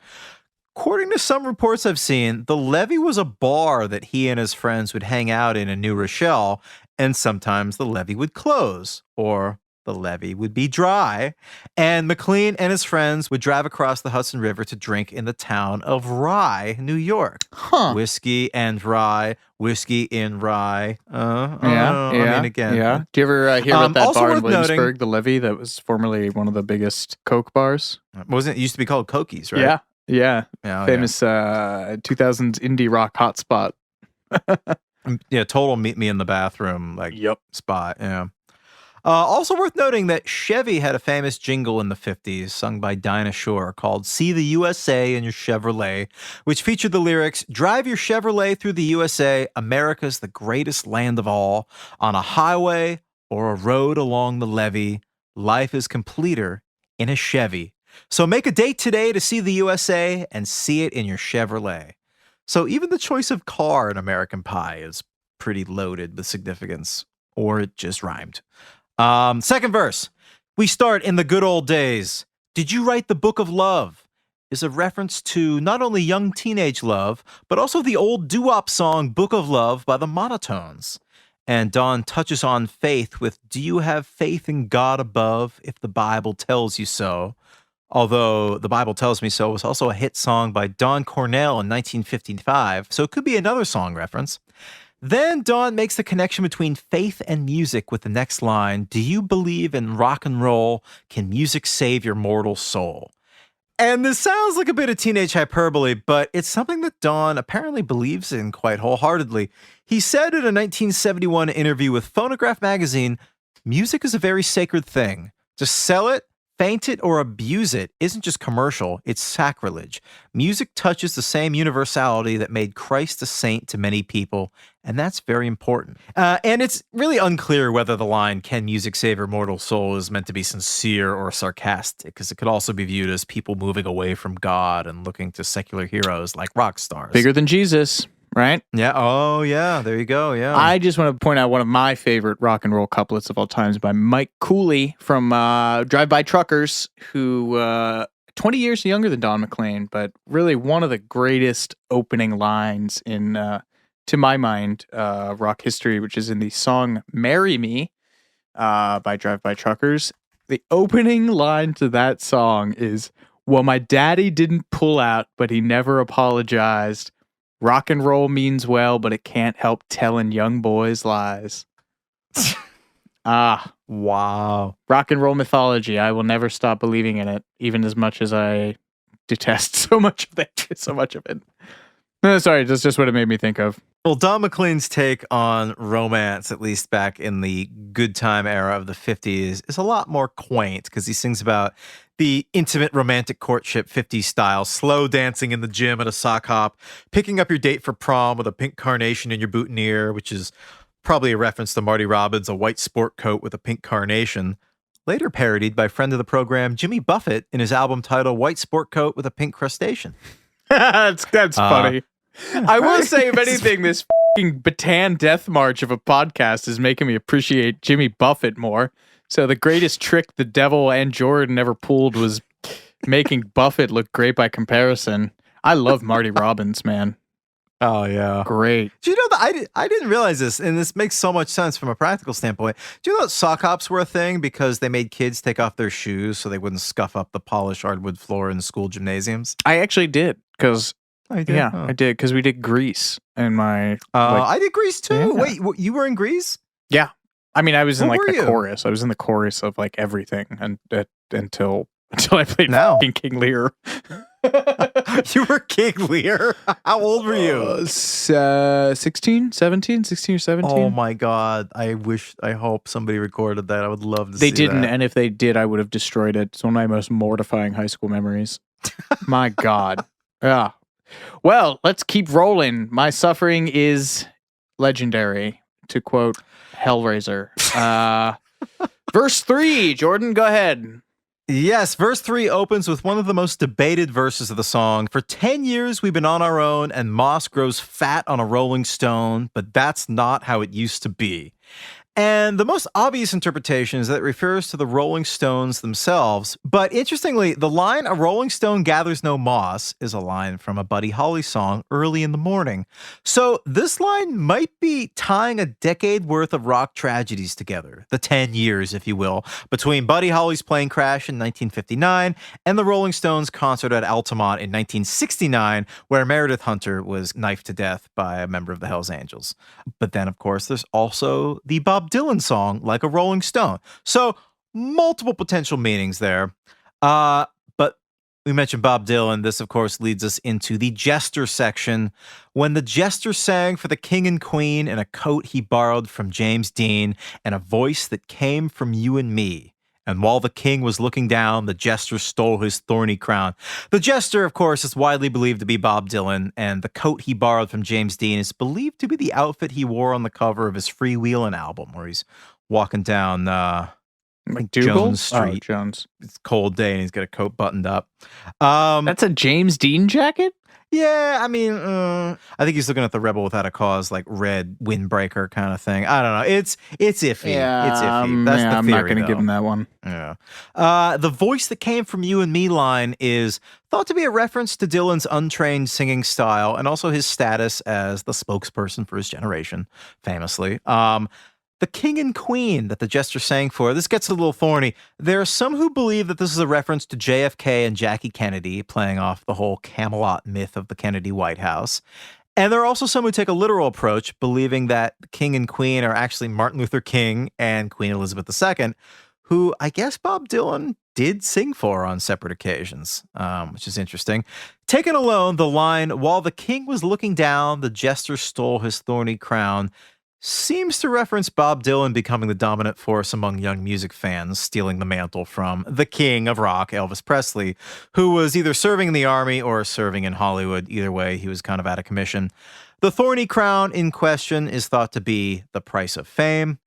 According to some reports I've seen, the levee was a bar that he and his friends would hang out in New Rochelle, and sometimes the levee would close, or the levee would be dry, and McLean and his friends would drive across the Hudson River to drink in the town of Rye, New York. Whiskey and rye, whiskey in rye. I mean, again.
Yeah. Do you ever hear about that bar in Williamsburg,
noting,
the levee, that was formerly one of the biggest Coke bars?
Wasn't it used to be called Cokies, right?
Yeah.
Oh,
famous 2000s indie rock hotspot.
Yeah, total meet me in the bathroom spot. Yeah. Also worth noting that Chevy had a famous jingle in the 50s sung by Dinah Shore called See the USA in Your Chevrolet, which featured the lyrics, drive your Chevrolet through the USA, America's the greatest land of all, on a highway or a road along the levee, life is completer in a Chevy. So make a date today to see the USA and see it in your Chevrolet. So even the choice of car in American Pie is pretty loaded with significance, or it just rhymed. Second verse. We start in the good old days. Did you write the Book of Love? Is a reference to not only young teenage love, but also the old doo-wop song Book of Love by the Monotones. And Don touches on faith with, do you have faith in God above if the Bible tells you so? Although The Bible Tells Me So was also a hit song by Don Cornell in 1955, so it could be another song reference. Then Don makes the connection between faith and music with the next line, do you believe in rock and roll? Can music save your mortal soul? And this sounds like a bit of teenage hyperbole, but it's something that Don apparently believes in quite wholeheartedly. He said in a 1971 interview with Phonograph magazine, music is a very sacred thing. To sell it, faint it, or abuse it isn't just commercial, it's sacrilege. Music touches the same universality that made Christ a saint to many people, and that's very important. And it's really unclear whether the line, can music save your mortal soul, is meant to be sincere or sarcastic, because it could also be viewed as people moving away from God and looking to secular heroes like rock stars.
Bigger than Jesus, right?
Yeah. Oh, yeah. There you go. Yeah.
I just want to point out one of my favorite rock and roll couplets of all times by Mike Cooley from Drive-By Truckers, who 20 years younger than Don McLean, but really one of the greatest opening lines in, to my mind, rock history, which is in the song Marry Me by Drive-By Truckers. The opening line to that song is, well, my daddy didn't pull out, but he never apologized. Rock and roll means well, but it can't help telling young boys lies.
Wow.
Rock and roll mythology. I will never stop believing in it, even as much as I detest so much of it. No, sorry, that's just what it made me think of.
Well, Don McLean's take on romance, at least back in the good time era of the 50s, is a lot more quaint because he sings about the intimate romantic courtship 50s style, slow dancing in the gym at a sock hop, picking up your date for prom with a pink carnation in your boutonniere, which is Probably a reference to Marty Robbins' A White Sport Coat with a Pink Carnation, later parodied by friend of the program Jimmy Buffett in his album titled White Sport Coat with a Pink Crustacean.
That's funny. I will say, if anything, this fucking Bataan Death March of a podcast is making me appreciate Jimmy Buffett more. So the greatest trick the devil and Jordan ever pulled was making Buffett look great by comparison. I love Marty Robbins, man.
Oh, yeah.
Great.
Do you know that I didn't realize this, and this makes so much sense from a practical standpoint. Do you know that sock hops were a thing because they made kids take off their shoes so they wouldn't scuff up the polished hardwood floor in school gymnasiums?
I actually did, because
I did.
I did, because we did Grease in my.
I did Grease too.
Yeah.
Wait, you were in Grease?
Yeah, I mean, I was in
What
like
were
the
you?
chorus. I was in the chorus of like everything, and until I played
Now.
fucking King Lear.
You were King Lear? How old were you?
16, 17, 16 or 17.
Oh my God. I hope somebody recorded that. I would love to
They
see
didn't,
that.
and if they did, I would have destroyed it. It's one of my most mortifying high school memories. My God. Yeah. Well, let's keep rolling. My suffering is legendary, to quote Hellraiser. Verse 3, Jordan, go ahead.
Yes, verse 3 opens with one of the most debated verses of the song. For 10 years we've been on our own, and moss grows fat on a rolling stone, but that's not how it used to be. And the most obvious interpretation is that it refers to the Rolling Stones themselves. But interestingly, the line, "A rolling stone gathers no moss," is a line from a Buddy Holly song, Early in the Morning. So this line might be tying a decade worth of rock tragedies together, the 10 years, if you will, between Buddy Holly's plane crash in 1959 and the Rolling Stones concert at Altamont in 1969, where Meredith Hunter was knifed to death by a member of the Hells Angels. But then, of course, there's also the Bob Dylan song, Like a Rolling Stone. So multiple potential meanings there. But we mentioned Bob Dylan. This, of course, leads us into the jester section. When the jester sang for the king and queen in a coat he borrowed from James Dean and a voice that came from you and me. And while the king was looking down, the jester stole his thorny crown. The jester, of course, is widely believed to be Bob Dylan, and the coat he borrowed from James Dean is believed to be the outfit he wore on the cover of his Freewheelin' album, where he's walking down
McDougal?
Jones Street.
Oh, Jones.
It's a cold day, and he's got a coat buttoned up.
That's a James Dean jacket?
Yeah, I mean, I think he's looking at the Rebel Without a Cause, like red windbreaker kind of thing. I don't know. It's iffy.
Yeah,
It's iffy. That's the
I'm
theory,
not going to give
though.
him that one.
Yeah. The voice that came from you and me line is thought to be a reference to Dylan's untrained singing style and also his status as the spokesperson for his generation, famously. The king and queen that the jester sang for, this gets a little thorny. There are some who believe that this is a reference to JFK and Jackie Kennedy, playing off the whole Camelot myth of the Kennedy White House. And there are also some who take a literal approach, believing that the king and queen are actually Martin Luther King and Queen Elizabeth II, who I guess Bob Dylan did sing for on separate occasions, which is interesting. Taken alone, the line, "While the king was looking down, the jester stole his thorny crown," seems to reference Bob Dylan becoming the dominant force among young music fans, stealing the mantle from the king of rock, Elvis Presley, who was either serving in the army or serving in Hollywood. Either way, he was kind of out of commission. The thorny crown in question is thought to be the price of fame.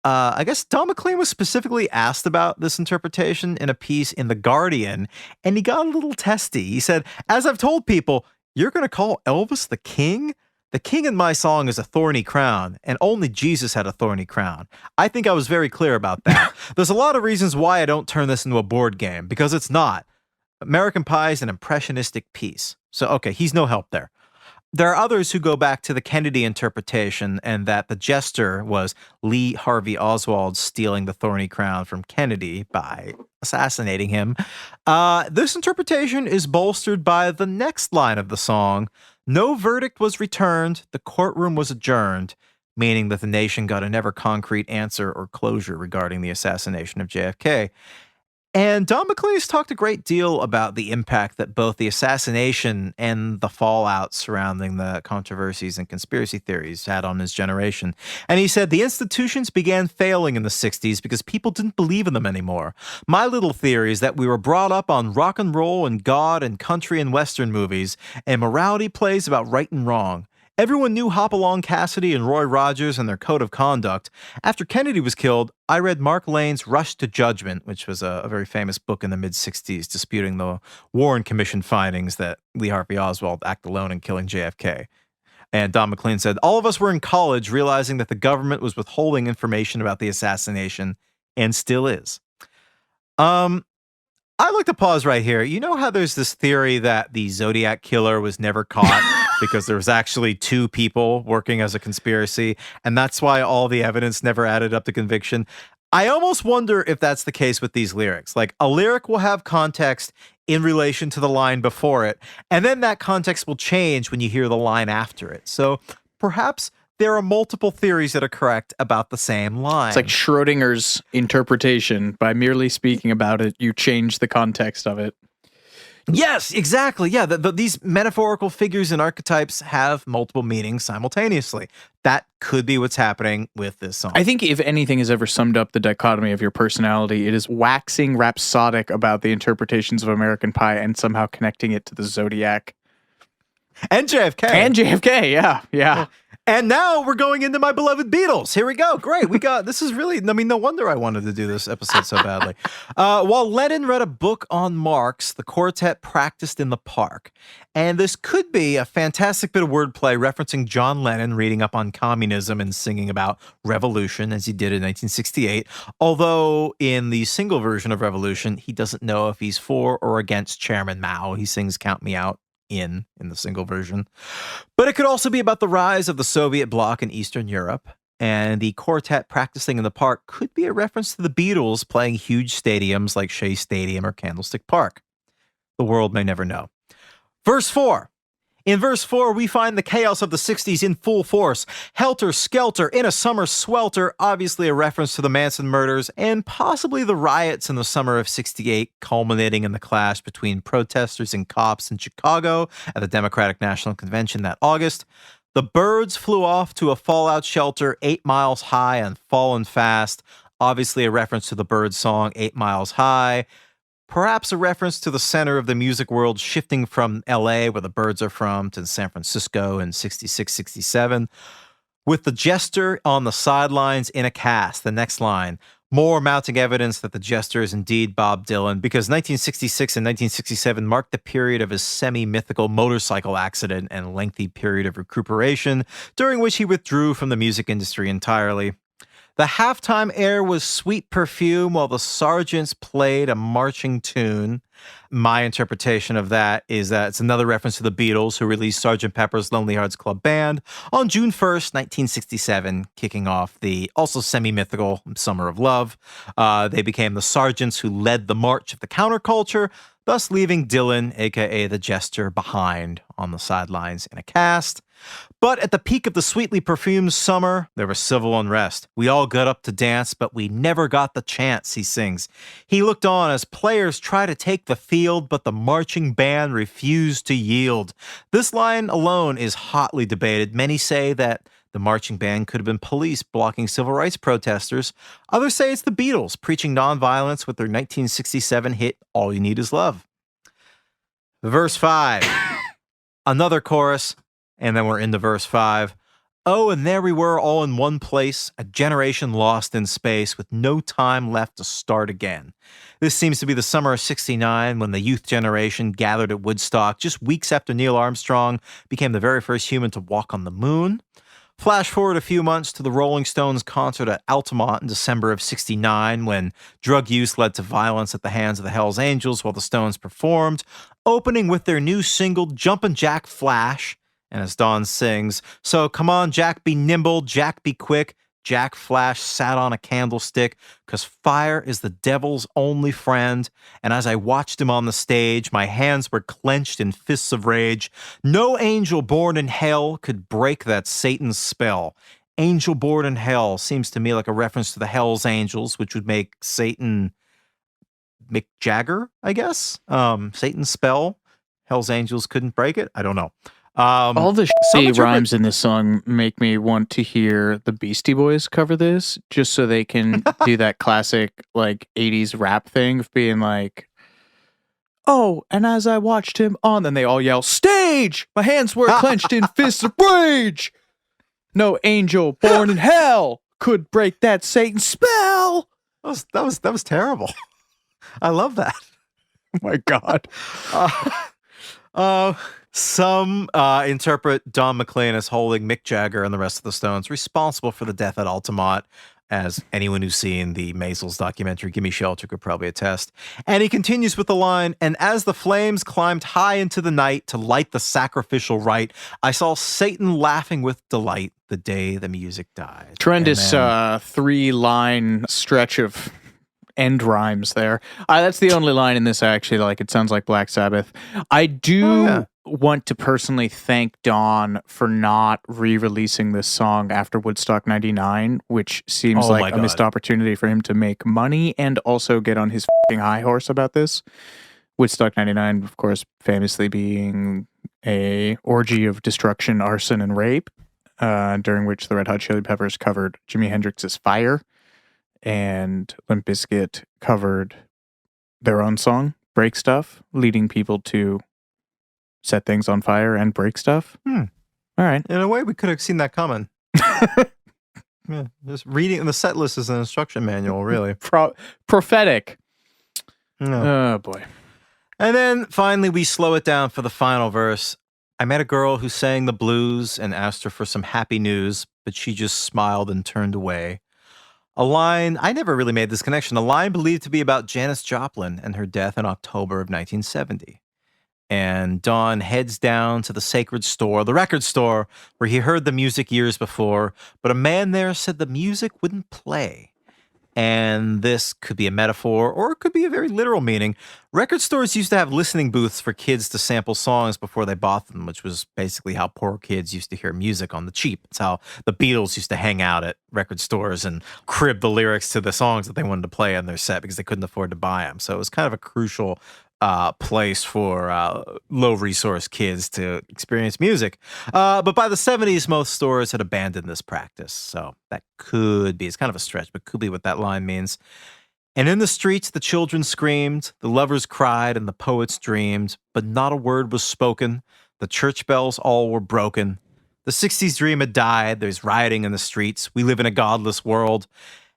I guess Don McLean was specifically asked about this interpretation in a piece in The Guardian, and he got a little testy. He said, "As I've told people, you're going to call Elvis the king? The king in my song is a thorny crown, and only Jesus had a thorny crown. I think I was very clear about that. There's a lot of reasons why I don't turn this into a board game, because it's not. American Pie is an impressionistic piece." So, okay, he's no help there. There are others who go back to the Kennedy interpretation and that the jester was Lee Harvey Oswald stealing the thorny crown from Kennedy by assassinating him. This interpretation is bolstered by the next line of the song. "No verdict was returned, the courtroom was adjourned," meaning that the nation got a never concrete answer or closure regarding the assassination of JFK. And Don McLean has talked a great deal about the impact that both the assassination and the fallout surrounding the controversies and conspiracy theories had on his generation. And he said the institutions began failing in the 60s because people didn't believe in them anymore. My little theory is that we were brought up on rock and roll and God and country and Western movies, and morality plays about right and wrong. Everyone knew Hopalong Cassidy and Roy Rogers and their code of conduct. After Kennedy was killed, I read Mark Lane's Rush to Judgment, which was a very famous book in the mid-'60s disputing the Warren Commission findings that Lee Harvey Oswald acted alone in killing JFK. And Don McLean said, all of us were in college realizing that the government was withholding information about the assassination, and still is. I'd like to pause right here. You know how there's this theory that the Zodiac killer was never caught because there was actually two people working as a conspiracy, and that's why all the evidence never added up to conviction? I almost wonder if that's the case with these lyrics. Like, a lyric will have context in relation to the line before it, and then that context will change when you hear the line after it. So perhaps there are multiple theories that are correct about the same line.
It's like Schrodinger's interpretation. By merely speaking about it, you change the context of it.
Yes, exactly. Yeah, these metaphorical figures and archetypes have multiple meanings simultaneously. That could be what's happening with this song.
I think if anything has ever summed up the dichotomy of your personality, it is waxing rhapsodic about the interpretations of American Pie and somehow connecting it to the Zodiac.
And JFK.
And JFK, yeah.
And now we're going into my beloved Beatles. Here we go. Great. This is really, no wonder I wanted to do this episode so badly. While Lennon read a book on Marx, the quartet practiced in the park. And this could be a fantastic bit of wordplay referencing John Lennon reading up on communism and singing about revolution as he did in 1968. Although in the single version of Revolution, he doesn't know if he's for or against Chairman Mao. He sings Count Me Out in the single version. But it could also be about the rise of the Soviet bloc in Eastern Europe, and the quartet practicing in the park could be a reference to the Beatles playing huge stadiums like Shea Stadium or Candlestick Park. The world may never know. Verse 4. In verse 4, we find the chaos of the 60s in full force. Helter Skelter in a summer swelter, obviously a reference to the Manson murders, and possibly the riots in the summer of 68, culminating in the clash between protesters and cops in Chicago at the Democratic National Convention that August. The birds flew off to a fallout shelter 8 miles high and fallen fast, obviously a reference to the Byrds song 8 Miles High. Perhaps a reference to the center of the music world shifting from LA, where the Byrds are from, to San Francisco in 66, 67. With the jester on the sidelines in a cast, the next line, more mounting evidence that the jester is indeed Bob Dylan, because 1966 and 1967 marked the period of his semi-mythical motorcycle accident and lengthy period of recuperation, during which he withdrew from the music industry entirely. The halftime air was sweet perfume while the sergeants played a marching tune. My interpretation of that is that it's another reference to the Beatles, who released Sgt. Pepper's Lonely Hearts Club Band on June 1st, 1967, kicking off the also semi-mythical Summer of Love. They became the sergeants who led the march of the counterculture, thus leaving Dylan, a.k.a. the jester, behind on the sidelines in a cast. But at the peak of the sweetly perfumed summer, there was civil unrest. We all got up to dance, but we never got the chance, he sings. He looked on as players tried to take the field, but the marching band refused to yield. This line alone is hotly debated. Many say that the marching band could have been police blocking civil rights protesters. Others say it's the Beatles preaching nonviolence with their 1967 hit, All You Need Is Love. Verse 5. Another chorus. And then we're into verse 5. Oh, and there we were all in one place, a generation lost in space with no time left to start again. This seems to be the summer of 69 when the youth generation gathered at Woodstock just weeks after Neil Armstrong became the very first human to walk on the moon. Flash forward a few months to the Rolling Stones concert at Altamont in December of 69 when drug use led to violence at the hands of the Hells Angels while the Stones performed, opening with their new single Jumpin' Jack Flash. And as Dawn sings, so come on, Jack, be nimble, Jack, be quick. Jack Flash sat on a candlestick, 'cause fire is the devil's only friend. And as I watched him on the stage, my hands were clenched in fists of rage. No angel born in hell could break that Satan's spell. Angel born in hell seems to me like a reference to the Hells Angels, which would make Satan Mick Jagger, I guess. Satan's spell. Hells Angels couldn't break it. I don't know.
All the shitty rhymes in this song make me want to hear the Beastie Boys cover this, just so they can do that classic like 80s rap thing of being like, Oh, and as I watched him on, then they all yell, "Stage!" My hands were clenched in fists of rage. No angel born in hell could break that Satan spell.
That was terrible. I love that.
Oh my God.
Some interpret Don McLean as holding Mick Jagger and the rest of the Stones responsible for the death at Altamont, as anyone who's seen the Maysles documentary, Gimme Shelter, could probably attest. And he continues with the line, and as the flames climbed high into the night to light the sacrificial rite, I saw Satan laughing with delight the day the music died.
Tremendous 3-line stretch of end rhymes there. That's the only line in this I actually like. It sounds like Black Sabbath. I do want to personally thank Don for not re-releasing this song after Woodstock 99, which seems like a missed opportunity for him to make money and also get on his f***ing high horse about this. Woodstock 99, of course, famously being a orgy of destruction, arson, and rape, during which the Red Hot Chili Peppers covered Jimi Hendrix's Fire, and Limp Bizkit covered their own song, Break Stuff, leading people to set things on fire and break stuff. All right.
In a way, we could have seen that coming. Yeah, just reading the set list is an instruction manual, really.
Prophetic.
No.
Oh, boy.
And then finally, we slow it down for the final verse. I met a girl who sang the blues and asked her for some happy news, but she just smiled and turned away. A line, I never really made this connection, a line believed to be about Janis Joplin and her death in October of 1970. And Don heads down to the sacred store, the record store, where he heard the music years before, but a man there said the music wouldn't play. And this could be a metaphor, or it could be a very literal meaning. Record stores used to have listening booths for kids to sample songs before they bought them, which was basically how poor kids used to hear music on the cheap. It's how the Beatles used to hang out at record stores and crib the lyrics to the songs that they wanted to play on their set because they couldn't afford to buy them. So it was kind of a crucial place for low-resource kids to experience music. But by the 70s, most stores had abandoned this practice. So that could be, it's kind of a stretch, but could be what that line means. And in the streets, the children screamed, the lovers cried, and the poets dreamed, but not a word was spoken. The church bells all were broken. The 60s dream had died. There's rioting in the streets. We live in a godless world.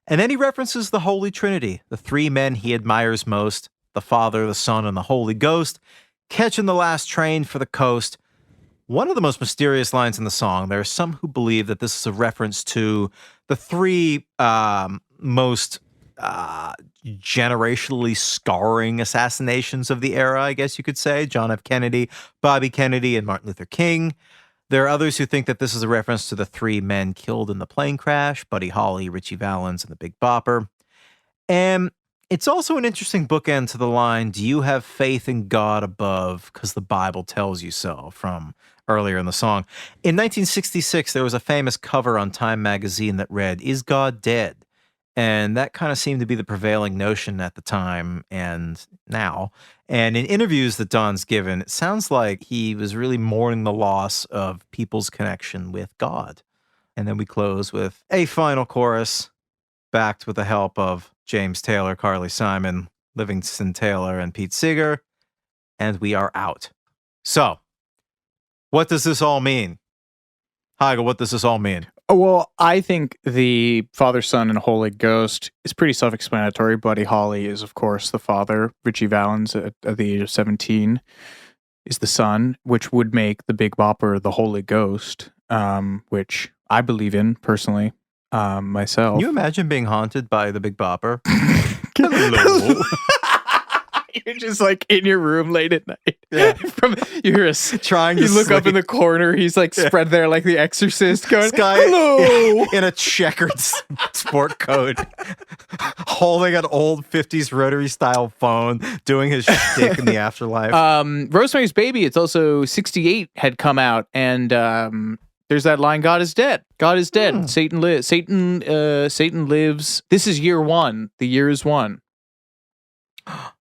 And then he references the Holy Trinity, the three men he admires most, the Father, the Son, and the Holy Ghost, catching the last train for the coast. One of the most mysterious lines in the song, there are some who believe that this is a reference to the three most generationally scarring assassinations of the era, I guess you could say. John F. Kennedy, Bobby Kennedy, and Martin Luther King. There are others who think that this is a reference to the three men killed in the plane crash, Buddy Holly, Ritchie Valens, and the Big Bopper. And it's also an interesting bookend to the line, do you have faith in God above because the Bible tells you so, from earlier in the song. In 1966, there was a famous cover on Time magazine that read, Is God Dead? And that kind of seemed to be the prevailing notion at the time and now. And in interviews that Don's given, it sounds like he was really mourning the loss of people's connection with God. And then we close with a final chorus, backed with the help of James Taylor, Carly Simon, Livingston Taylor, and Pete Seeger, and we are out. So, what does this all mean? Heigl, what does this all mean?
Well, I think the Father, Son, and Holy Ghost is pretty self-explanatory. Buddy Holly is, of course, the father. Ritchie Valens, at the age of 17, is the son, which would make the Big Bopper the Holy Ghost, which I believe in, personally. Myself.
Can you imagine being haunted by the Big Bopper? Hello.
You're just like in your room late at night.
Yeah.
You hear
trying to
you look
sleep.
up in the corner. He's like spread there like the Exorcist, going,
This guy
"Hello."
in a checkered sport coat, holding an old 50s rotary style phone, doing his shtick in the afterlife.
Rosemary's Baby. It's also 68 had come out, and there's that line, God is dead. God is dead. Satan lives. Satan lives. This is year one. The year is one.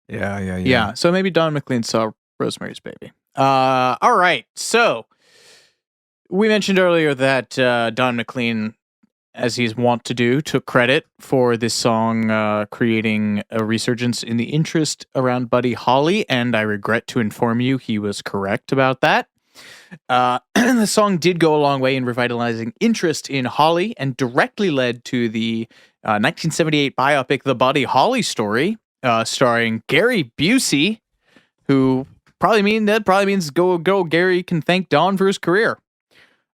Yeah.
So maybe Don McLean saw Rosemary's Baby. All right. So we mentioned earlier that Don McLean as he's wont to do, took credit for this song creating a resurgence in the interest around Buddy Holly, and I regret to inform you he was correct about that. The song did go a long way in revitalizing interest in Holly and directly led to the 1978 biopic The Buddy Holly Story, starring Gary Busey, who probably means go Gary can thank Don for his career.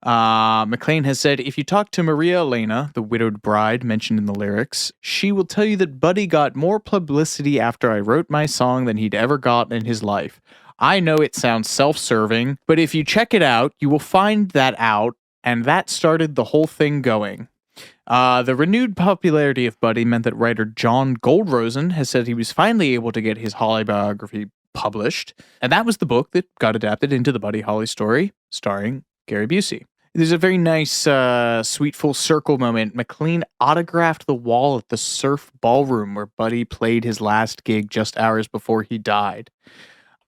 McLean has said, if you talk to Maria Elena, the widowed bride mentioned in the lyrics, she will tell you that Buddy got more publicity after I wrote my song than he'd ever gotten in his life. I know it sounds self-serving, but if you check it out, you will find that out, and that started the whole thing going. The renewed popularity of Buddy meant that writer John Goldrosen has said he was finally able to get his Holly biography published, and that was the book that got adapted into the Buddy Holly Story, starring Gary Busey. There's a very nice, sweet full circle moment. McLean autographed the wall at the Surf Ballroom where Buddy played his last gig just hours before he died.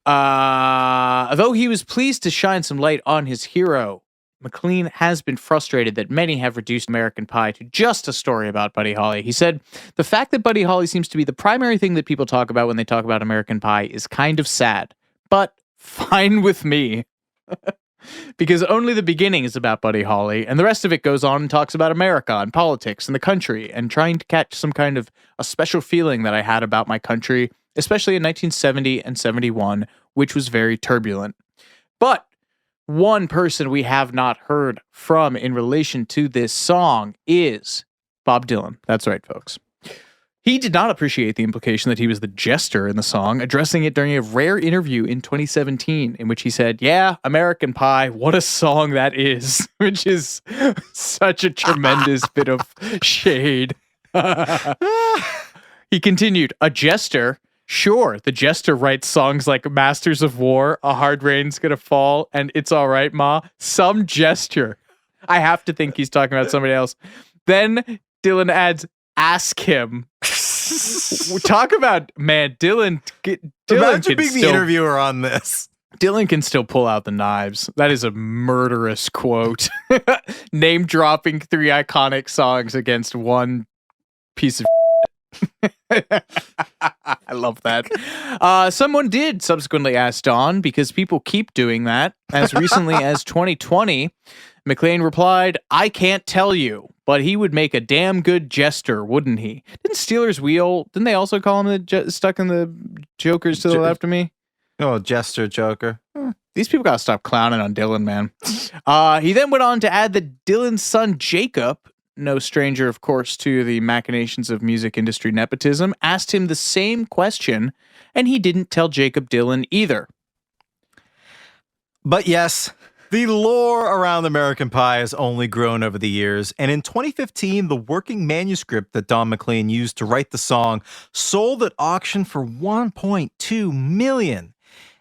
Though he was pleased to shine some light on his hero, McLean has been frustrated that many have reduced American Pie to just a story about Buddy Holly. He said, the fact that Buddy Holly seems to be the primary thing that people talk about when they talk about American Pie is kind of sad, but fine with me. Because only the beginning is about Buddy Holly, and the rest of it goes on and talks about America and politics and the country, and trying to catch some kind of a special feeling that I had about my country, especially in 1970 and 71, which was very turbulent. But one person we have not heard from in relation to this song is Bob Dylan. That's right, folks. He did not appreciate the implication that he was the jester in the song, addressing it during a rare interview in 2017, in which he said, yeah, American Pie, what a song that is, which is such a tremendous bit of shade. He continued, a jester? Sure, the jester writes songs like Masters of War, A Hard Rain's Gonna Fall, and It's All Right, Ma. Some gesture. I have to think he's talking about somebody else. Then Dylan adds, ask him. Talk about, man, Dylan
Imagine being the interviewer on this.
Dylan can still pull out the knives. That is a murderous quote. Name dropping 3 iconic songs against one piece of I love that. Someone did subsequently ask Don, because people keep doing that. As recently as 2020, McLean replied, I can't tell you, but he would make a damn good jester, wouldn't he? Didn't Steelers Wheel, didn't they also call him stuck in the Jokers to the left of me?
Oh, jester, joker.
These people gotta stop clowning on Dylan, man. He then went on to add that Dylan's son, Jacob, no stranger, of course, to the machinations of music industry nepotism, asked him the same question, and he didn't tell Jacob Dylan either.
But yes, the lore around American Pie has only grown over the years, and in 2015, the working manuscript that Don McLean used to write the song sold at auction for $1.2 million.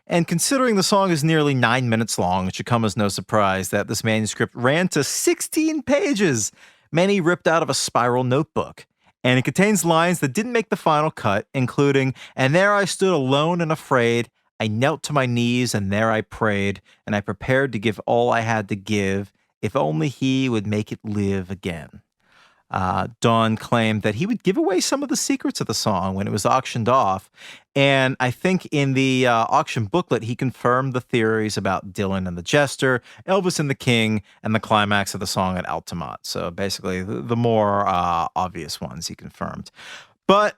And considering the song is nearly 9 minutes long, it should come as no surprise that this manuscript ran to 16 pages, many ripped out of a spiral notebook. And it contains lines that didn't make the final cut, including, and there I stood alone and afraid, I knelt to my knees and there I prayed, and I prepared to give all I had to give, if only he would make it live again. Don claimed that he would give away some of the secrets of the song when it was auctioned off. And I think in the auction booklet, he confirmed the theories about Dylan and the Jester, Elvis and the King, and the climax of the song at Altamont. So basically the more obvious ones he confirmed. But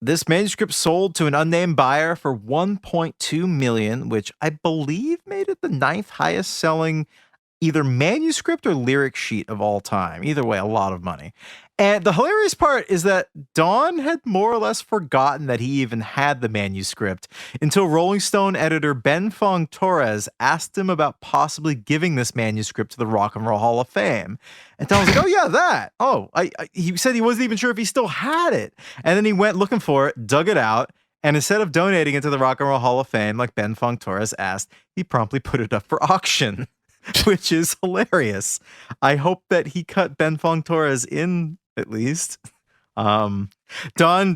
this manuscript sold to an unnamed buyer for $1.2 million, which I believe made it the 9th highest selling either manuscript or lyric sheet of all time. Either way, a lot of money. And the hilarious part is that Don had more or less forgotten that he even had the manuscript until Rolling Stone editor Ben Fong Torres asked him about possibly giving this manuscript to the Rock and Roll Hall of Fame. And Don was like, oh yeah, that. Oh, he said he wasn't even sure if he still had it. And then he went looking for it, dug it out, and instead of donating it to the Rock and Roll Hall of Fame, like Ben Fong Torres asked, he promptly put it up for auction. Which is hilarious. I hope that he cut Ben Fong Torres in, at least. Don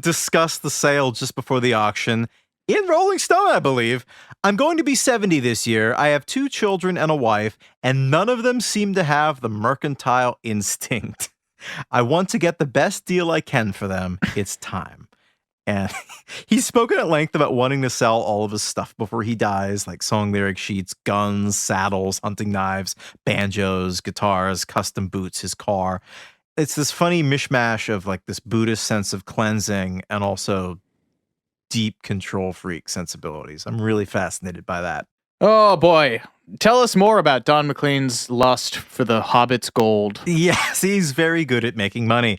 discussed the sale just before the auction in Rolling Stone, I believe. I'm going to be 70 this year. I have 2 children and a wife, and none of them seem to have the mercantile instinct. I want to get the best deal I can for them. It's time. And he's spoken at length about wanting to sell all of his stuff before he dies, like song lyric sheets, guns, saddles, hunting knives, banjos, guitars, custom boots, his car. It's this funny mishmash of like this Buddhist sense of cleansing and also deep control freak sensibilities. I'm really fascinated by that.
Oh boy. Tell us more about Don McLean's lust for the Hobbit's gold.
Yes, he's very good at making money.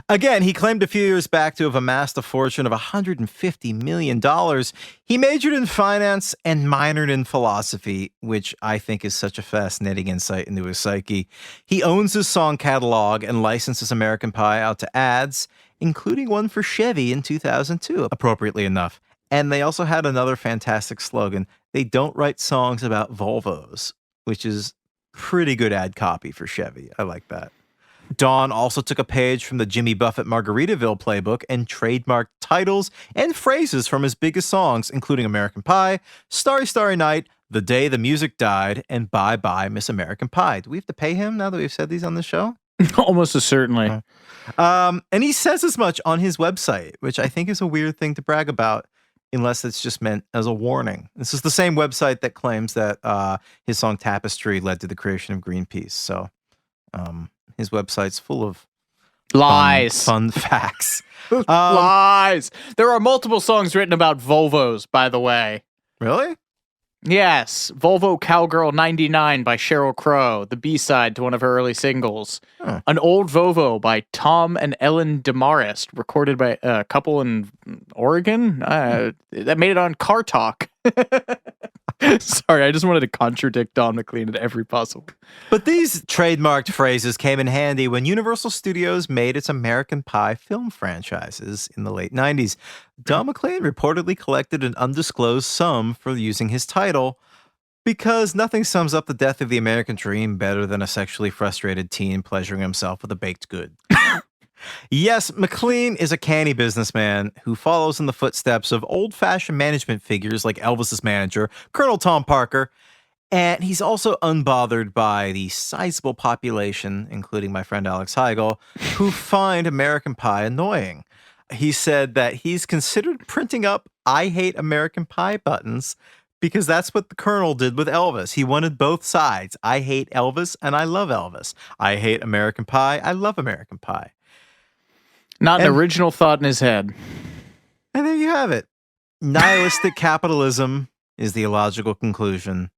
Again, he claimed a few years back to have amassed a fortune of $150 million. He majored in finance and minored in philosophy, which I think is such a fascinating insight into his psyche. He owns his song catalog and licenses American Pie out to ads, including one for Chevy in 2002, appropriately enough. And they also had another fantastic slogan. They don't write songs about Volvos, which is pretty good ad copy for Chevy. I like that. Don also took a page from the Jimmy Buffett Margaritaville playbook and trademarked titles and phrases from his biggest songs, including American Pie, Starry Starry Night, The Day the Music Died, and Bye Bye Miss American Pie. Do we have to pay him now that we've said these on the show?
Almost certainly.
And he says as much on his website, which I think is a weird thing to brag about, unless it's just meant as a warning. This is the same website that claims that his song Tapestry led to the creation of Greenpeace. So his website's full of
lies,
fun facts.
Lies. There are multiple songs written about Volvos, by the way.
Really?
Yes. Volvo Cowgirl 99 by Sheryl Crow, the B-side to one of her early singles.
Huh.
An Old Volvo by Tom and Ellen Demarest, recorded by a couple in Oregon. That made it on Car Talk. Sorry, I just wanted to contradict Don McLean in every possible.
But these trademarked phrases came in handy when Universal Studios made its American Pie film franchises in the late 90s. Don McLean reportedly collected an undisclosed sum for using his title because nothing sums up the death of the American dream better than a sexually frustrated teen pleasuring himself with a baked good. Yes, McLean is a canny businessman who follows in the footsteps of old-fashioned management figures like Elvis's manager, Colonel Tom Parker, and he's also unbothered by the sizable population, including my friend Alex Heigl, who find American Pie annoying. He said that he's considered printing up I Hate American Pie buttons because that's what the Colonel did with Elvis. He wanted both sides. I hate Elvis and I love Elvis. I hate American Pie. I love American Pie.
Not an original thought in his head.
And there you have it. Nihilistic capitalism is the illogical conclusion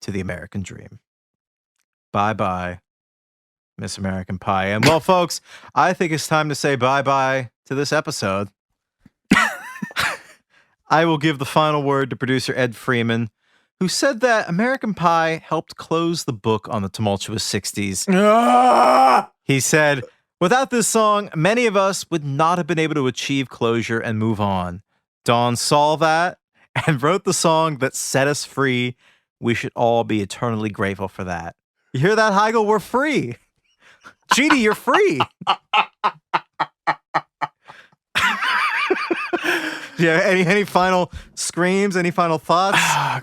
to the American dream. Bye-bye, Miss American Pie. And well, folks, I think it's time to say bye-bye to this episode. I will give the final word to producer Ed Freeman, who said that American Pie helped close the book on the tumultuous 60s. He said, without this song, many of us would not have been able to achieve closure and move on. Don saw that and wrote the song that set us free. We should all be eternally grateful for that. You hear that, Heigl? We're free. Genie, you're free. Yeah. Any final screams? Any final thoughts?
That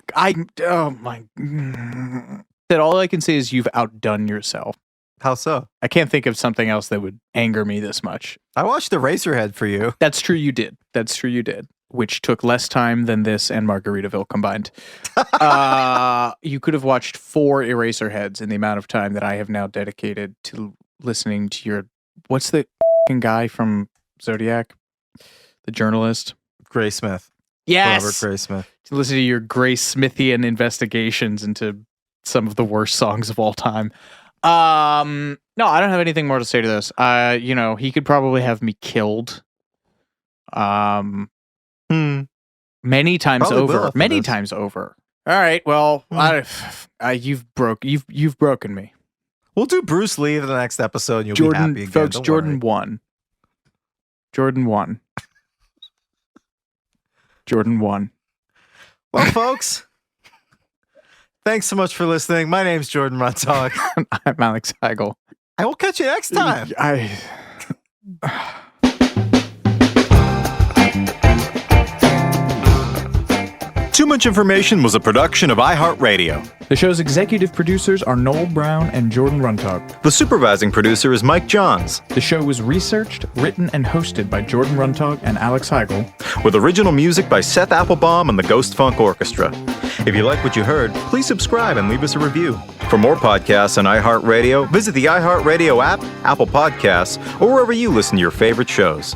all I can say is you've outdone yourself.
How so?
I can't think of something else that would anger me this much.
I watched Eraserhead for you.
That's true, you did. Which took less time than this and Margaritaville combined. You could have watched 4 Eraserheads in the amount of time that I have now dedicated to listening to your... What's the guy from Zodiac? The journalist?
Gray Smith.
Yes!
Robert Gray Smith.
To listen to your Gray Smithian investigations into some of the worst songs of all time. No, I don't have anything more to say to this. He could probably have me killed. Many times over. Many times over. All right. Well, you've broken me.
We'll do Bruce Lee in the next episode. And you'll be happy again.
Folks,
Don't
Jordan
worry.
won. Jordan won. Jordan won.
Well, folks, thanks so much for listening. My name's Jordan Runtagh.
I'm Alex Heigl.
I will catch you next time. Too Much Information was a production of iHeart Radio.
The show's executive producers are Noel Brown and Jordan Runtagh.
The supervising producer is Mike Johns.
The show was researched, written, and hosted by Jordan Runtagh and Alex Heigl,
with original music by Seth Applebaum and the Ghost Funk Orchestra. If you like what you heard, please subscribe and leave us a review. For more podcasts on iHeartRadio, visit the iHeartRadio app, Apple Podcasts, or wherever you listen to your favorite shows.